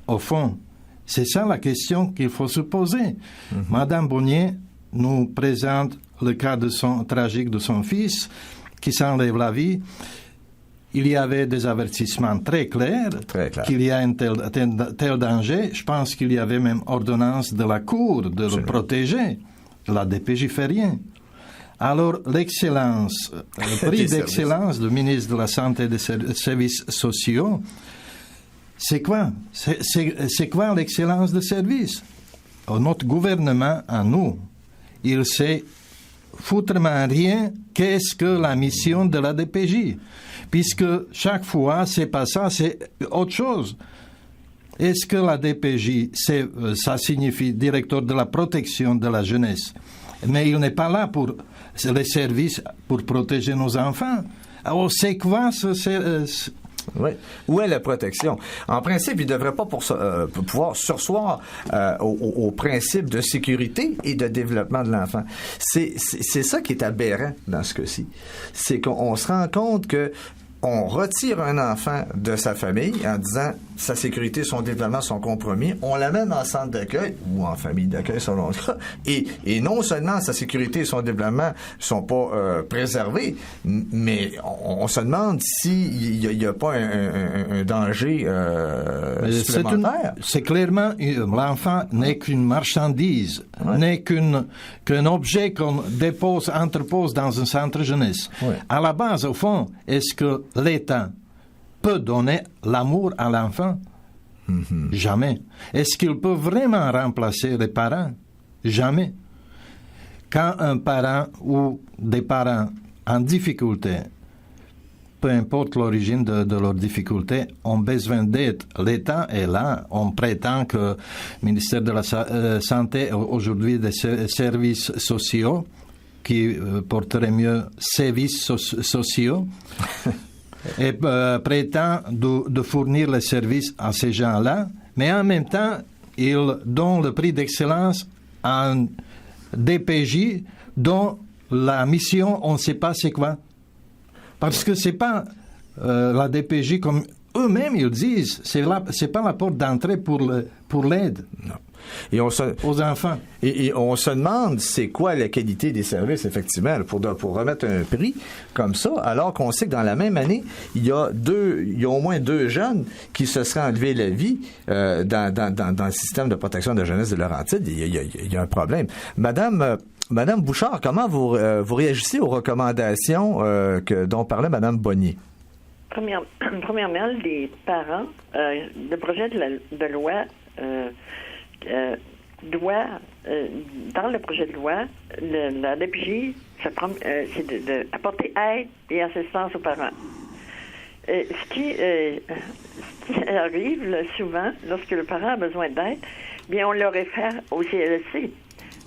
au fond? C'est ça la question qu'il faut se poser. Mm-hmm. Madame Bonnier nous présente le cas tragique de son fils qui s'enlève la vie. Il y avait des avertissements très clairs. Qu'il y a un tel danger. Je pense qu'il y avait même ordonnance de la Cour de le protéger. La DPJ fait rien. Alors, l'excellence, le prix d'excellence du ministre de la Santé et des Services sociaux, c'est quoi? C'est quoi l'excellence de service? Notre gouvernement, à nous, il sait foutrement rien qu'est-ce que la mission de la DPJ. Puisque chaque fois, c'est pas ça, c'est autre chose. Est-ce que la DPJ, ça signifie directeur de la protection de la jeunesse? Mais il n'est pas là pour les services pour protéger nos enfants. Alors, c'est quoi oui. Où est la protection? En principe, il ne devrait pas pouvoir surseoir au principe de sécurité et de développement de l'enfant. C'est ça qui est aberrant dans ce cas-ci. C'est qu'on se rend compte que on retire un enfant de sa famille en disant sa sécurité, son développement sont compromis, on l'amène en centre d'accueil ou en famille d'accueil selon le cas, et non seulement sa sécurité et son développement sont pas préservés, mais on se demande s'il y a pas un danger supplémentaire. C'est clairement, l'enfant n'est qu'une marchandise, n'est qu'un objet qu'on entrepose dans un centre jeunesse. Ouais. À la base, au fond, est-ce que l'État peut donner l'amour à l'enfant? Jamais. Est-ce qu'il peut vraiment remplacer les parents? Jamais. Quand un parent ou des parents en difficulté, peu importe l'origine de leurs difficultés, ont besoin d'aide, l'État est là. On prétend que le ministère de la Santé a aujourd'hui des services sociaux qui porteraient mieux services sociaux et prétend de fournir les services à ces gens-là, mais en même temps, il donne le prix d'excellence à un DPJ dont la mission, on ne sait pas c'est quoi. Parce que c'est pas la DPJ comme eux-mêmes ils disent, c'est pas la porte d'entrée pour l'aide. Non. Et aux enfants. Et on se demande c'est quoi la qualité des services, effectivement, pour remettre un prix comme ça, alors qu'on sait que dans la même année, il y a au moins 2 jeunes qui se seraient enlevés la vie dans le système de protection de la jeunesse de Laurentides. Il y a un problème. Madame Bouchard, comment vous réagissez aux recommandations dont parlait Madame Bonnier? Premièrement, les parents, le projet de loi doit, dans le projet de loi, la DPJ, c'est d'apporter aide et assistance aux parents. Ce qui arrive là, souvent, lorsque le parent a besoin d'aide, bien, on le réfère au CLSC,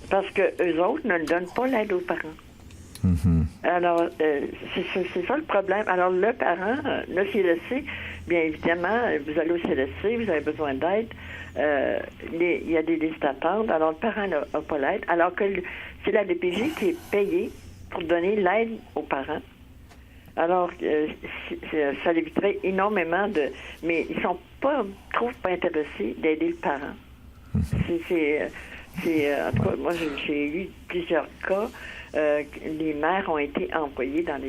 parce que eux autres ne donnent pas l'aide aux parents. Alors, c'est ça le problème. Alors, le parent, le CLSC, bien évidemment, vous allez au CLSC, vous avez besoin d'aide, il y a des listes d'attente, alors le parent n'a pas l'aide, alors que c'est la DPJ qui est payée pour donner l'aide aux parents. Alors, ça éviterait énormément mais ils sont pas intéressés d'aider le parent. En tout cas, moi, j'ai eu plusieurs cas. Les mères ont été envoyées dans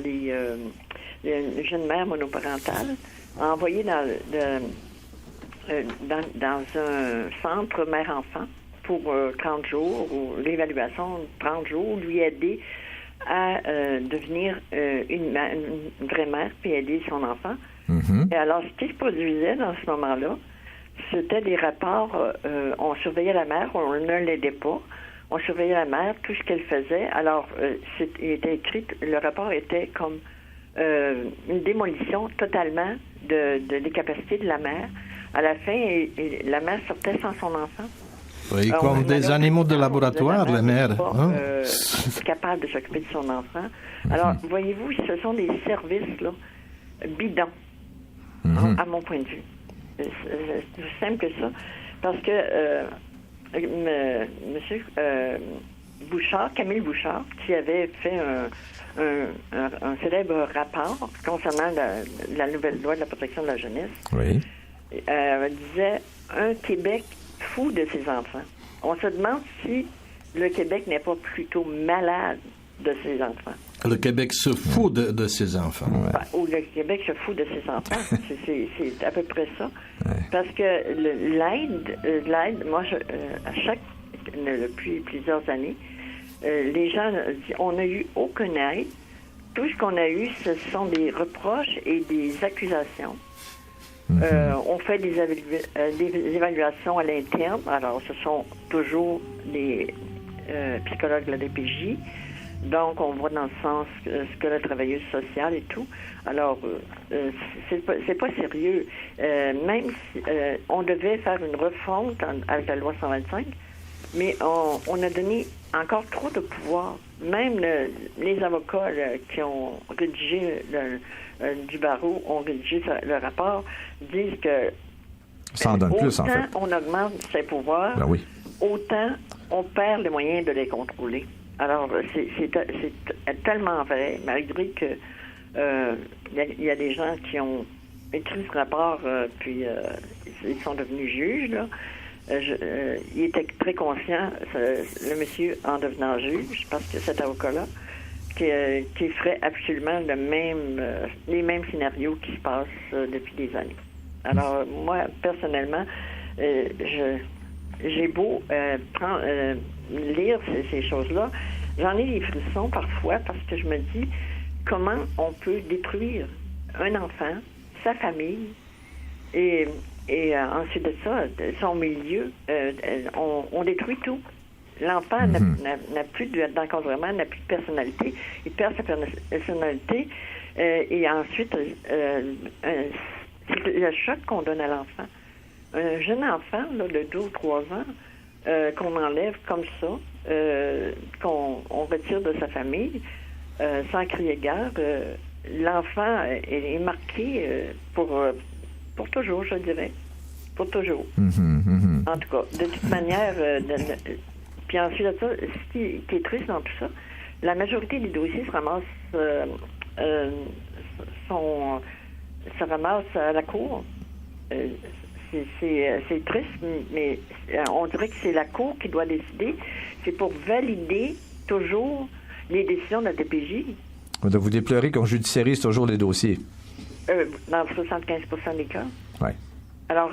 les jeunes mères monoparentales, envoyées dans un centre mère-enfant pour 30 jours, ou l'évaluation 30 jours, lui aider à devenir une vraie mère, puis aider son enfant. Et alors, ce qui se produisait dans ce moment-là, c'était des rapports, on surveillait la mère, on ne l'aidait pas, on surveillait la mère, tout ce qu'elle faisait. Alors, il était écrit, le rapport était comme une démolition totalement des capacités de la mère. À la fin, la mère sortait sans son enfant. Oui, comme des animaux de laboratoire, la mère. Capable de s'occuper de son enfant. Alors, voyez-vous, ce sont des services là, bidons, à mon point de vue. C'est aussi simple que ça. Parce que monsieur Bouchard, Camille Bouchard, qui avait fait un célèbre rapport concernant la nouvelle loi de la protection de la jeunesse, disait un Québec fou de ses enfants. On se demande si le Québec n'est pas plutôt malade de ses enfants. Le Québec se fout de ses enfants. Ou le Québec se fout de ses enfants. C'est à peu près ça. Parce que l'aide, moi, depuis plusieurs années, les gens disent, on n'a eu aucune aide. Tout ce qu'on a eu, ce sont des reproches et des accusations. On fait des évaluations à l'interne. Alors, ce sont toujours des psychologues de la DPJ. Donc, on voit dans le sens ce que la travailleuse sociale et tout. Alors, c'est pas sérieux. Même si on devait faire une refonte avec la loi 125, mais on a donné encore trop de pouvoir. Même les avocats qui ont rédigé du barreau, ont rédigé le rapport, disent que ça en donne plus, en fait. Autant on augmente ses pouvoirs, autant on perd les moyens de les contrôler. Alors, c'est tellement vrai, malgré que Il y a des gens qui ont écrit ce rapport, puis ils sont devenus juges, là. Il était très conscient, le monsieur, en devenant juge, parce que cet avocat-là, qui ferait absolument les mêmes scénarios qui se passent depuis des années. Alors, moi, personnellement, j'ai beau lire ces choses-là, j'en ai des frissons parfois parce que je me dis comment on peut détruire un enfant, sa famille, et ensuite de ça, son milieu, on détruit tout. L'enfant n'a plus d'encadrement, n'a plus de personnalité, il perd sa personnalité, et ensuite, c'est le choc qu'on donne à l'enfant. Un jeune enfant là, de 2 ou 3 ans qu'on enlève comme ça, qu'on retire de sa famille, sans crier gare, l'enfant est marqué pour toujours, je dirais. Pour toujours. En tout cas, de toute manière, puis ensuite de ça, ce qui est triste dans tout ça, la majorité des dossiers se ramassent à la cour. C'est triste, mais on dirait que c'est la Cour qui doit décider. C'est pour valider toujours les décisions de la DPJ. Donc, vous déplorez qu'on judiciarise toujours les dossiers? Dans 75% des cas. Oui. Alors,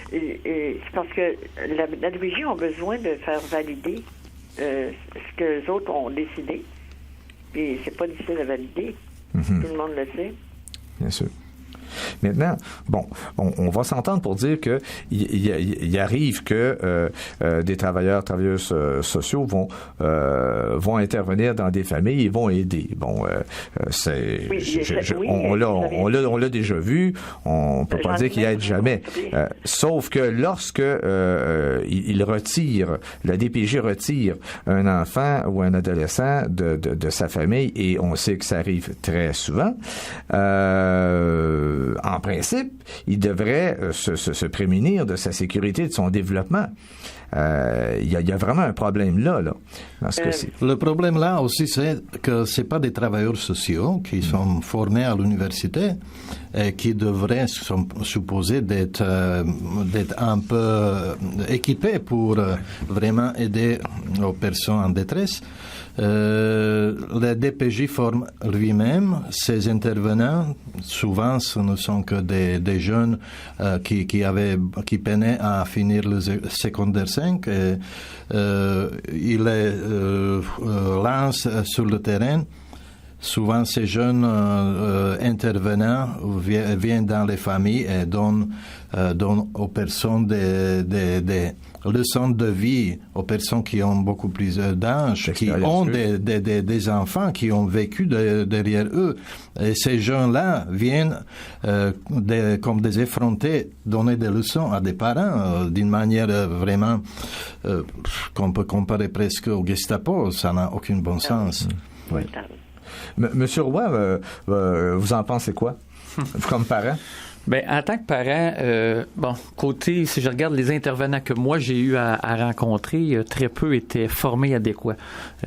c'est parce que la DPJ a besoin de faire valider ce que les autres ont décidé. Puis, c'est pas difficile à valider. Tout le monde le sait. Bien sûr. Maintenant, bon, on va s'entendre pour dire que il arrive que des travailleuses sociaux vont intervenir dans des familles et vont aider. Bon, on l'a déjà vu. On peut pas dire qu'il aide jamais. Sauf que lorsque il retire, la DPJ retire un enfant ou un adolescent de sa famille, et on sait que ça arrive très souvent. En principe, il devrait se prémunir de sa sécurité, de son développement. Il y a vraiment un problème là dans ce cas-ci. Le problème là aussi, c'est que c'est pas des travailleurs sociaux qui sont formés à l'université et qui devraient, sont supposés d'être un peu équipés pour vraiment aider aux personnes en détresse. Le DPJ forme lui-même ses intervenants. Souvent, ce ne sont que des jeunes qui peinaient à finir le secondaire 5. Il les lance sur le terrain. Souvent, ces jeunes intervenants viennent dans les familles et donnent aux personnes des leçons de vie, aux personnes qui ont beaucoup plus d'âge, qui ont des enfants, qui ont vécu derrière eux. Et ces gens-là viennent, comme des effrontés, donner des leçons à des parents d'une manière vraiment qu'on peut comparer presque au Gestapo. Ça n'a aucun bon sens. Oui. Monsieur Roy, vous en pensez quoi, comme parent? Bien, en tant que parent, côté, si je regarde les intervenants que moi j'ai eu à rencontrer, très peu étaient formés adéquats.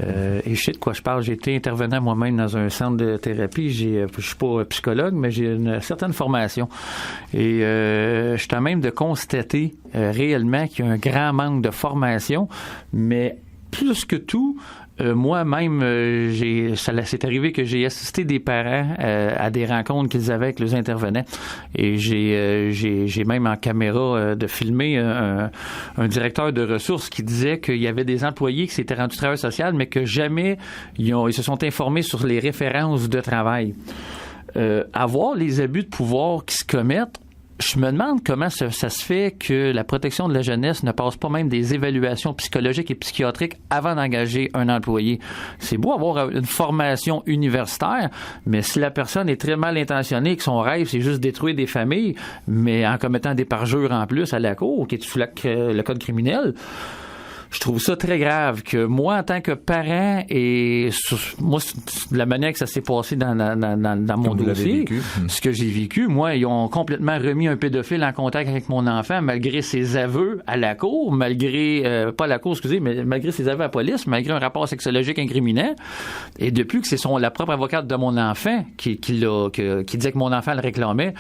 Et je sais de quoi je parle. J'ai été intervenant moi-même dans un centre de thérapie. Je suis pas psychologue, mais j'ai une certaine formation. Et je suis à même de constater réellement qu'il y a un grand manque de formation, mais plus que tout, moi-même, c'est arrivé que j'ai assisté des parents à des rencontres qu'ils avaient avec les intervenants, et j'ai même en caméra de filmer un directeur de ressources qui disait qu'il y avait des employés qui s'étaient rendus travail social, mais que jamais ils se sont informés sur les références de travail. Avoir les abus de pouvoir qui se commettent, je me demande comment ça se fait que la protection de la jeunesse ne passe pas même des évaluations psychologiques et psychiatriques avant d'engager un employé. C'est beau avoir une formation universitaire, mais si la personne est très mal intentionnée, que son rêve, c'est juste détruire des familles, mais en commettant des parjures en plus à la cour, qui est sous le code criminel, Je trouve ça très grave que moi, en tant que parent, et moi, la manière que ça s'est passé dans mon dossier, ce que j'ai vécu, moi, ils ont complètement remis un pédophile en contact avec mon enfant, malgré ses aveux à la cour, malgré, pas à la cour, excusez, mais malgré ses aveux à la police, malgré un rapport sexologique incriminant. Et depuis que c'est la propre avocate de mon enfant qui disait que mon enfant le réclamait,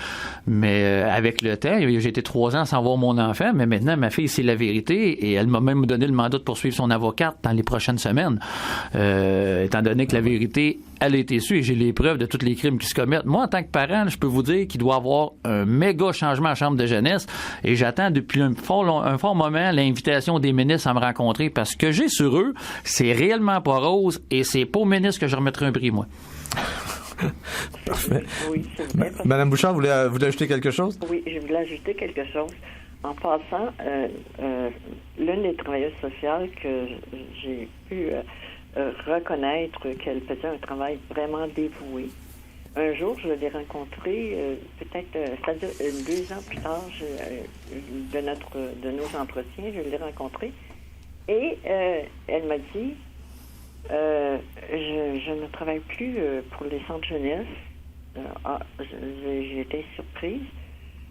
mais avec le temps, j'ai été 3 ans sans voir mon enfant, mais maintenant, ma fille, c'est la vérité, et elle m'a même donné le mandat de poursuivre son avocate dans les prochaines semaines, étant donné que la vérité, elle a été su, et j'ai les preuves de tous les crimes qui se commettent. Moi, en tant que parent, je peux vous dire qu'il doit y avoir un méga changement à la Chambre de jeunesse, et j'attends depuis un fort moment l'invitation des ministres à me rencontrer, parce que j'ai sur eux, c'est réellement pas rose, et c'est pas aux ministres que je remettrai un prix, moi. Parfait. Oui, c'est vrai. Madame Bouchard, vous voulez ajouter quelque chose? Oui, je voulais ajouter quelque chose. En passant, l'une des travailleuses sociales que j'ai pu reconnaître qu'elle faisait un travail vraiment dévoué. Un jour, je l'ai rencontrée, peut-être, c'est-à-dire 2 ans plus tard de nos entretiens, je l'ai rencontrée, et elle m'a dit, je ne travaille plus pour les centres jeunesse. J'ai été surprise.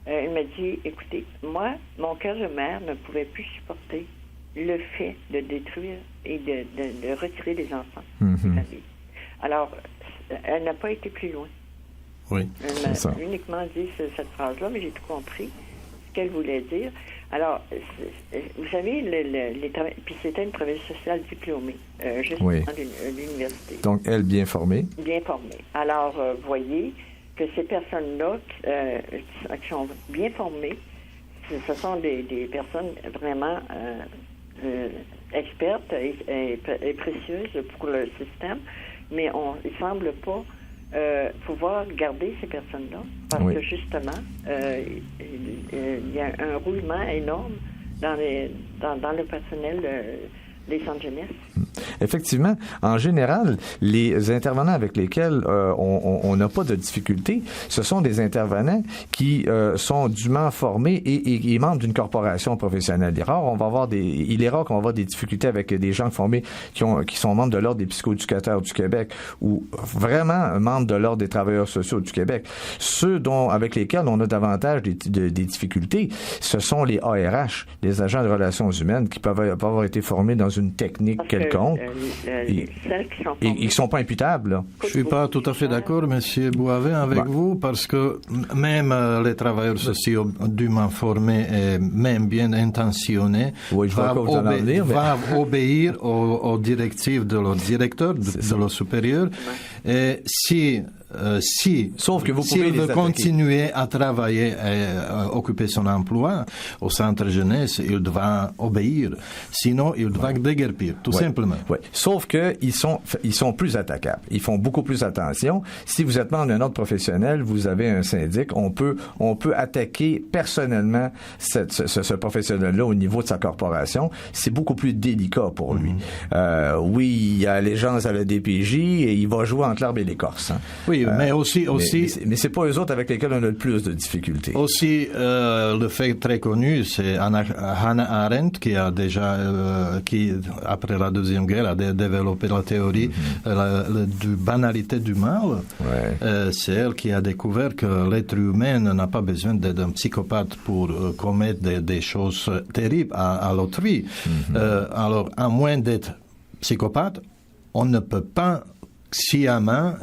Elle m'a dit, écoutez, moi, mon cœur de mère ne pouvait plus supporter le fait de détruire et de retirer des enfants de la vie. Alors, elle n'a pas été plus loin. Oui, elle m'a uniquement dit cette phrase-là, mais j'ai tout compris ce qu'elle voulait dire. Alors, vous savez, puis c'était une travailleuse sociale diplômée, justement de l'université. Donc, elle, bien formée. Bien formée. Alors, vous voyez que ces personnes-là qui sont bien formées, ce sont des personnes vraiment expertes et précieuses pour le système, mais il ne semble pas pouvoir garder ces personnes-là parce que justement, il y a un roulement énorme dans le personnel des centres jeunesse. Effectivement, en général, les intervenants avec lesquels on n'a pas de difficulté, ce sont des intervenants qui sont dûment formés et membres d'une corporation professionnelle. Il est rare qu'on va avoir des difficultés avec des gens formés qui sont membres de l'Ordre des psychoéducateurs du Québec ou vraiment membres de l'Ordre des travailleurs sociaux du Québec. Ceux avec lesquels on a davantage des difficultés, ce sont les ARH, les agents de relations humaines, qui peuvent avoir été formés dans une technique quelconque. Et ils ne sont pas imputables. Là. Je ne suis pas tout à fait d'accord, M. Boivin, avec vous, parce que même les travailleurs sociaux dûment formés et même bien intentionnés doivent obéir aux directives de leur directeur, de leur supérieur. Et sauf que vous pouvez s'il veut continuer à travailler et occuper son emploi au centre jeunesse, il doit obéir. Sinon, il doit déguerpir, tout simplement. Oui. Sauf que ils sont plus attaquables. Ils font beaucoup plus attention. Si vous êtes membre d'un ordre professionnel, vous avez un syndic, on peut attaquer personnellement ce professionnel-là au niveau de sa corporation. C'est beaucoup plus délicat pour lui. Oui, il a allégeance à la DPJ et il va jouer entre l'arbre et l'écorce. Hein. Oui, mais aussi. Mais c'est pas eux autres avec lesquels on a le plus de difficultés. Aussi, le fait très connu, c'est Hannah Arendt qui a déjà, qui après la Deuxième Guerre a développé la théorie de banalité du mal. C'est elle qui a découvert que l'être humain n'a pas besoin d'être un psychopathe pour commettre des choses terribles à l'autrui. Alors, à moins d'être psychopathe, on ne peut pas sciemment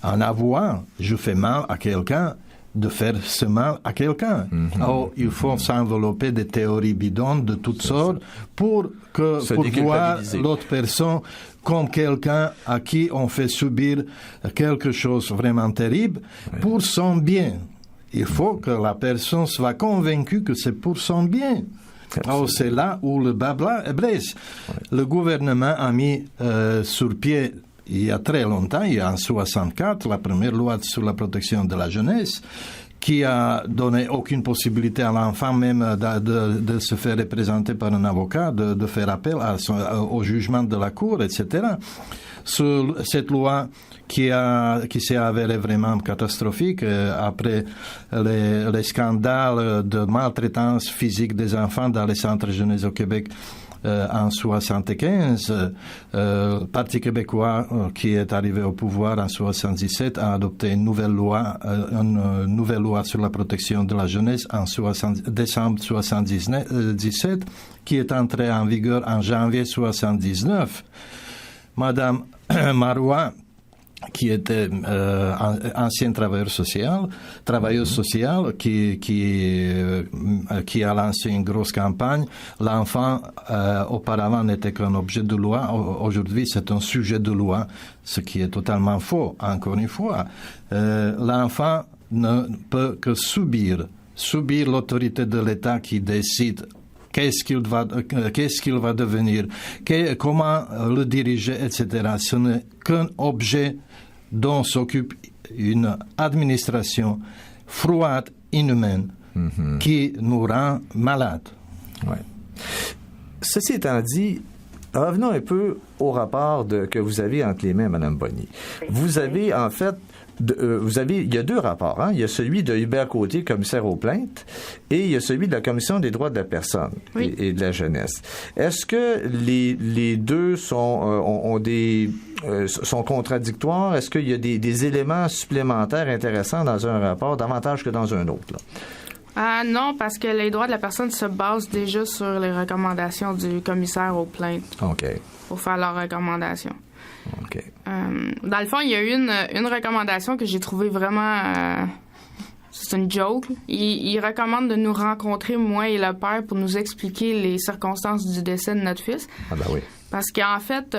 en avoir, je fais mal à quelqu'un, de faire ce mal à quelqu'un. Alors, il faut s'envelopper de théories bidons de toutes sortes pour voir l'autre personne comme quelqu'un à qui on fait subir quelque chose vraiment terrible pour son bien. Il faut que la personne soit convaincue que c'est pour son bien. Alors, c'est là où le bas blesse. Le gouvernement a mis sur pied, il y a très longtemps, il y a en 1964, la première loi sur la protection de la jeunesse, qui a donné aucune possibilité à l'enfant même de se faire représenter par un avocat, de faire appel au jugement de la cour, etc. Cette loi qui s'est avérée vraiment catastrophique après les scandales de maltraitance physique des enfants dans les centres jeunesse au Québec en 1975, le Parti québécois qui est arrivé au pouvoir en 1977 a adopté une nouvelle loi sur la protection de la jeunesse en décembre 1977, qui est entrée en vigueur en janvier 1979. Madame Marois, qui était ancienne travailleuse sociale, qui a lancé une grosse campagne. L'enfant, auparavant, n'était qu'un objet de loi. Aujourd'hui, c'est un sujet de loi, ce qui est totalement faux. Encore une fois, l'enfant ne peut que subir l'autorité de l'État qui décide qu'est-ce qu'il va devenir, comment le diriger, etc. Ce n'est qu'un objet dont s'occupe une administration froide, inhumaine, qui nous rend malades. Ouais. Ceci étant dit, revenons un peu au rapport que vous avez entre les mains, Mme Bonny. Vous avez, en fait, il y a deux rapports. Hein? Il y a celui de Hubert Côté, commissaire aux plaintes, et il y a celui de la Commission des droits de la personne et de la jeunesse. Est-ce que les deux sont contradictoires? Est-ce qu'il y a des éléments supplémentaires intéressants dans un rapport, davantage que dans un autre, là? Non, parce que les droits de la personne se basent déjà sur les recommandations du commissaire aux plaintes. OK. Pour faire leurs recommandations. OK. Dans le fond, il y a eu une recommandation que j'ai trouvée vraiment... c'est une joke. Il recommande de nous rencontrer, moi et le père, pour nous expliquer les circonstances du décès de notre fils. Ah ben oui. Parce qu'en fait,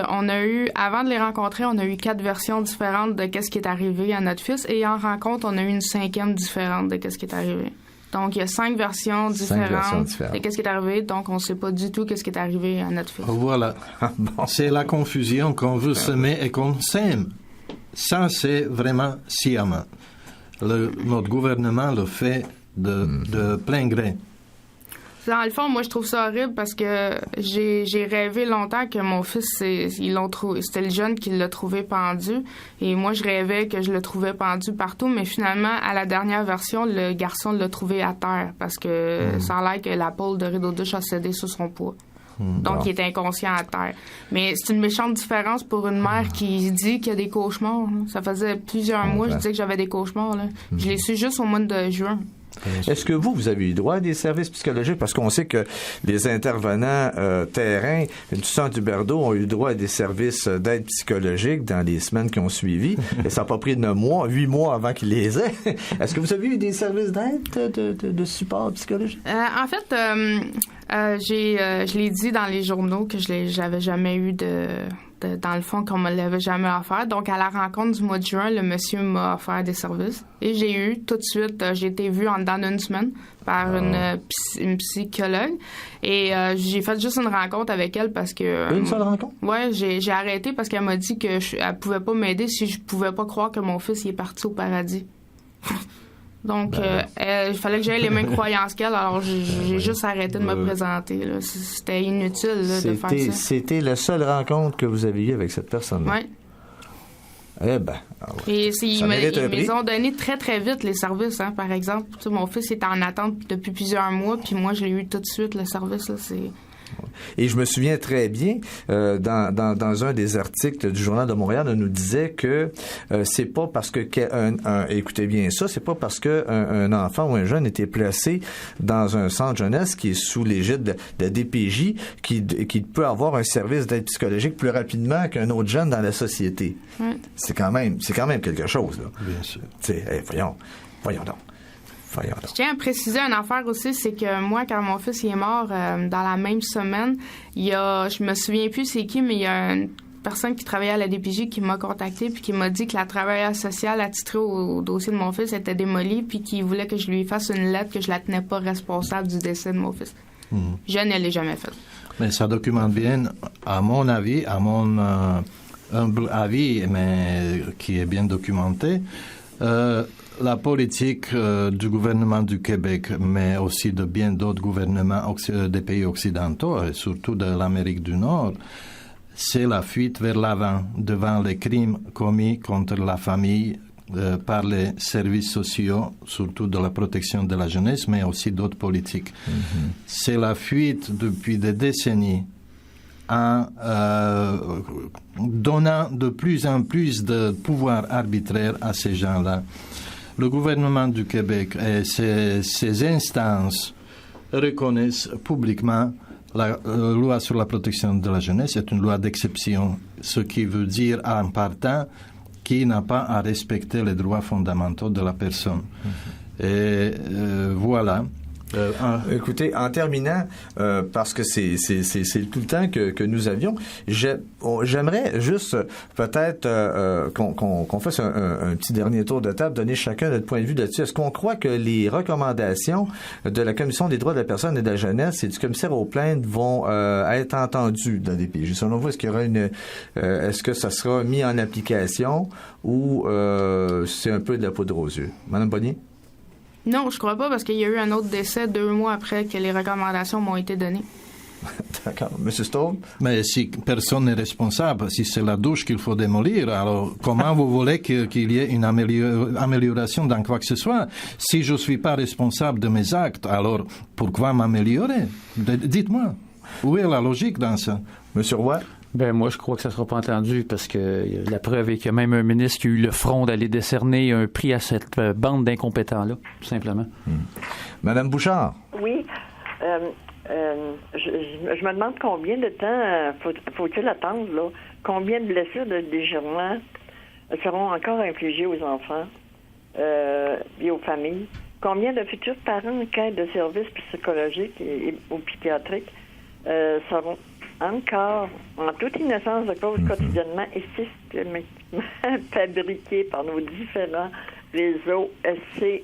avant de les rencontrer, on a eu 4 versions différentes de qu'est-ce qui est arrivé à notre fils. Et en rencontre, on a eu une 5e différente de qu'est-ce qui est arrivé. Donc, il y a 5 versions différentes de qu'est-ce qui est arrivé. Donc, on ne sait pas du tout qu'est-ce qui est arrivé à notre fils. Voilà. Bon. C'est la confusion qu'on veut semer et qu'on sème. Ça, c'est vraiment sciemment. Notre gouvernement le fait de plein gré. Dans le fond, moi, je trouve ça horrible parce que j'ai rêvé longtemps que mon fils, c'était le jeune qui l'a trouvé pendu. Et moi, je rêvais que je le trouvais pendu partout. Mais finalement, à la dernière version, le garçon l'a trouvé à terre parce que ça a l'air que la pôle de rideau de douche a cédé sous son poids. Donc, il est inconscient à terre. Mais c'est une méchante différence pour une mère qui dit qu'il y a des cauchemars. Ça faisait plusieurs mois, je disais que j'avais des cauchemars. Là. Je l'ai su juste au mois de juin. Est-ce que vous avez eu droit à des services psychologiques? Parce qu'on sait que les intervenants terrain du centre du Berdo ont eu droit à des services d'aide psychologique dans les semaines qui ont suivi. Et ça n'a pas pris 8 mois avant qu'ils les aient. Est-ce que vous avez eu des services d'aide, de support psychologique? En fait, je l'ai dit dans les journaux que j'avais jamais eu dans le fond, qu'on me l'avait jamais offert. Donc, à la rencontre du mois de juin, le monsieur m'a offert des services. Et j'ai eu, tout de suite, j'ai été vue en dedans d'une semaine par une psychologue. Et j'ai fait juste une rencontre avec elle parce que... Une seule rencontre? Ouais, j'ai arrêté parce qu'elle m'a dit qu'elle pouvait pas m'aider si je pouvais pas croire que mon fils il est parti au paradis. Donc, il fallait que j'aie les mêmes croyances qu'elle, alors j'ai juste arrêté de me présenter. Là. C'était inutile de faire ça. C'était la seule rencontre que vous avez eue avec cette personne-là? Oui. Eh bien, et ils me ont donné très, très vite les services, hein, par exemple. Tu sais, mon fils est en attente depuis plusieurs mois, puis moi, je l'ai eu tout de suite, le service. Là, Et je me souviens très bien, dans un des articles du Journal de Montréal, on nous disait que c'est pas parce que écoutez bien ça, c'est pas parce que un enfant ou un jeune était placé dans un centre jeunesse qui est sous l'égide de la DPJ qui peut avoir un service d'aide psychologique plus rapidement qu'un autre jeune dans la société. C'est quand même quelque chose, là. Bien sûr. Tu sais, voyons donc. Je tiens à préciser une affaire aussi, c'est que moi, quand mon fils est mort, dans la même semaine, je me souviens plus c'est qui, mais il y a une personne qui travaillait à la DPJ qui m'a contacté puis qui m'a dit que la travailleuse sociale attitrée au dossier de mon fils était démolie puis qu'il voulait que je lui fasse une lettre que je la tenais pas responsable du décès de mon fils. Je ne l'ai jamais fait. Mais ça documente bien, à mon avis, humble avis, mais qui est bien documenté, la politique du gouvernement du Québec, mais aussi de bien d'autres gouvernements des pays occidentaux, et surtout de l'Amérique du Nord, c'est la fuite vers l'avant devant les crimes commis contre la famille par les services sociaux, surtout de la protection de la jeunesse, mais aussi d'autres politiques. C'est la fuite depuis des décennies en donnant de plus en plus de pouvoir arbitraire à ces gens-là. Le gouvernement du Québec et ses instances reconnaissent publiquement la loi sur la protection de la jeunesse est une loi d'exception, ce qui veut dire en partant qu'il n'a pas à respecter les droits fondamentaux de la personne. Et voilà. Écoutez, en terminant, parce que c'est tout le temps que nous avions, j'aimerais juste peut-être qu'on fasse un petit dernier tour de table, donner chacun notre point de vue là-dessus. Est-ce qu'on croit que les recommandations de la Commission des droits de la personne et de la jeunesse et du commissaire aux plaintes vont être entendues dans des pays? Selon vous, est-ce qu'il y aura est-ce que ça sera mis en application ou c'est un peu de la poudre aux yeux? Madame Bonnier? Non, je crois pas, parce qu'il y a eu un autre décès 2 mois après que les recommandations m'ont été données. D'accord. Monsieur Stone? Mais si personne n'est responsable, si c'est la douche qu'il faut démolir, alors comment vous voulez qu'il y ait une amélioration dans quoi que ce soit? Si je ne suis pas responsable de mes actes, alors pourquoi m'améliorer? Dites-moi, où est la logique dans ça? Monsieur Roy? Ben moi, je crois que ça ne sera pas entendu parce que la preuve est qu'il y a même un ministre qui a eu le front d'aller décerner un prix à cette bande d'incompétents-là, tout simplement. Madame Bouchard? Oui. Je me demande combien de temps faut-il attendre, là? Combien de blessures de déchirement seront encore infligées aux enfants et aux familles? Combien de futurs parents en quête de services psychologiques ou psychiatriques seront encore, en toute innocence de cause, quotidiennement et systématiquement fabriqués par nos différents réseaux? C'est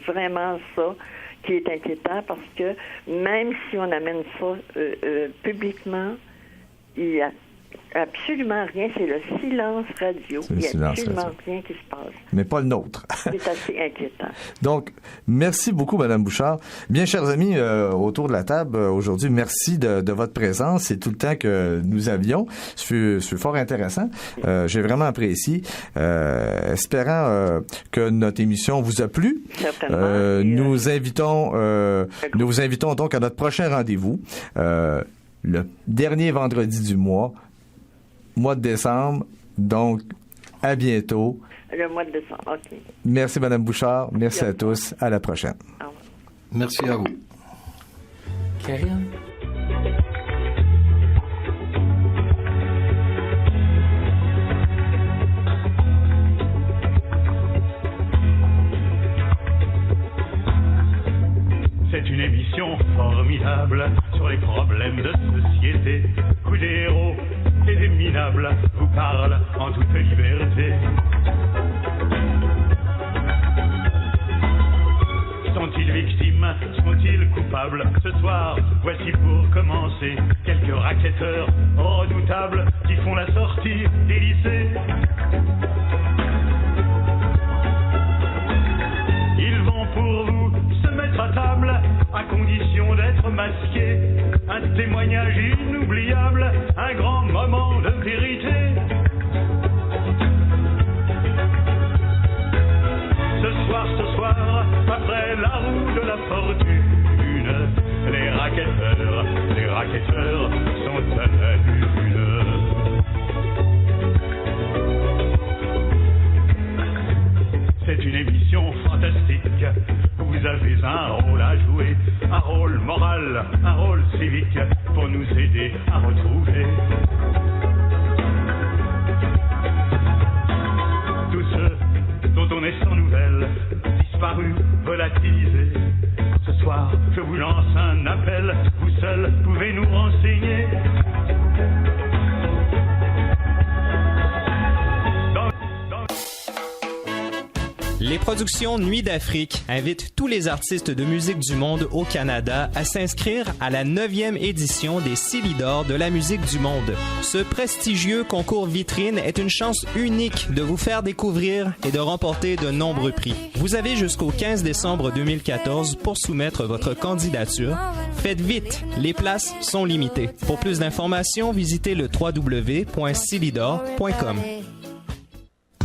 vraiment ça qui est inquiétant, parce que même si on amène ça publiquement, il n'y a absolument rien. C'est le silence radio. Il n'y a absolument rien qui se passe. Mais pas le nôtre. C'est assez inquiétant. Donc, merci beaucoup, Madame Bouchard. Bien, chers amis, autour de la table, aujourd'hui, merci de votre présence. C'est tout le temps que nous avions. C'est fort intéressant. J'ai vraiment apprécié. Espérant que notre émission vous a plu. Certainement. Nous vous invitons donc à notre prochain rendez-vous, le dernier vendredi du mois de décembre. Donc, à bientôt. Le mois de décembre, OK. Merci, Mme Bouchard. Merci à tous. À la prochaine. Au revoir. Merci à vous. Karine? C'est une émission formidable sur les problèmes de société où des héros et des minables vous parlent en toute liberté. Sont-ils victimes? Sont-ils coupables? Ce soir, voici pour commencer quelques racketteurs redoutables qui font la sortie des lycées. Ils vont pour vous se mettre à table à condition d'être masqués. Un témoignage inoubliable, un grand moment de vérité. Ce soir, après la roue de la fortune, les racketteurs sont à la lune. C'est une émission fantastique. Vous avez un rôle à jouer, un rôle moral, un rôle civique, pour nous aider à retrouver tous ceux dont on est sans nouvelles, disparus, volatilisés. Ce soir, je vous lance un appel, vous seuls pouvez nous renseigner. Les productions Nuit d'Afrique invitent tous les artistes de musique du monde au Canada à s'inscrire à la 9e édition des Silidor de la musique du monde. Ce prestigieux concours vitrine est une chance unique de vous faire découvrir et de remporter de nombreux prix. Vous avez jusqu'au 15 décembre 2014 pour soumettre votre candidature. Faites vite, les places sont limitées. Pour plus d'informations, visitez le www.silidor.com.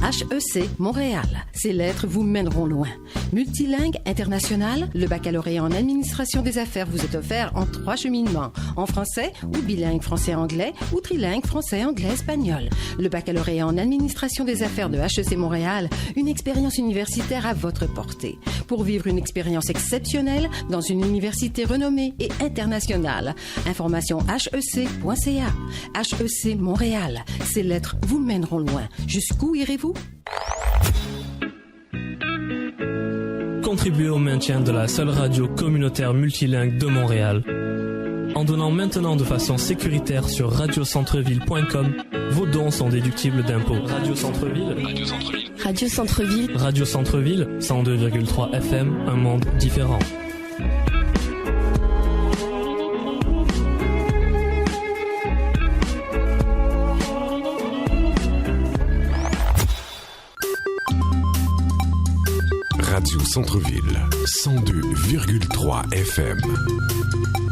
HEC Montréal. Ces lettres vous mèneront loin. Multilingue international, le baccalauréat en administration des affaires vous est offert en 3 cheminements. En français ou bilingue français-anglais ou trilingue français-anglais-espagnol. Le baccalauréat en administration des affaires de HEC Montréal, une expérience universitaire à votre portée. Pour vivre une expérience exceptionnelle dans une université renommée et internationale. Information hec.ca. HEC Montréal. Ces lettres vous mèneront loin. Jusqu'où irez-vous? Contribuez au maintien de la seule radio communautaire multilingue de Montréal. En donnant maintenant de façon sécuritaire sur radiocentreville.com, vos dons sont déductibles d'impôts. Radio Centre-Ville. Radio Centre-Ville. Radio Centre-Ville. Radio Centre-Ville, 102,3 FM, un monde différent. Radio Centre-Ville, 102,3 FM.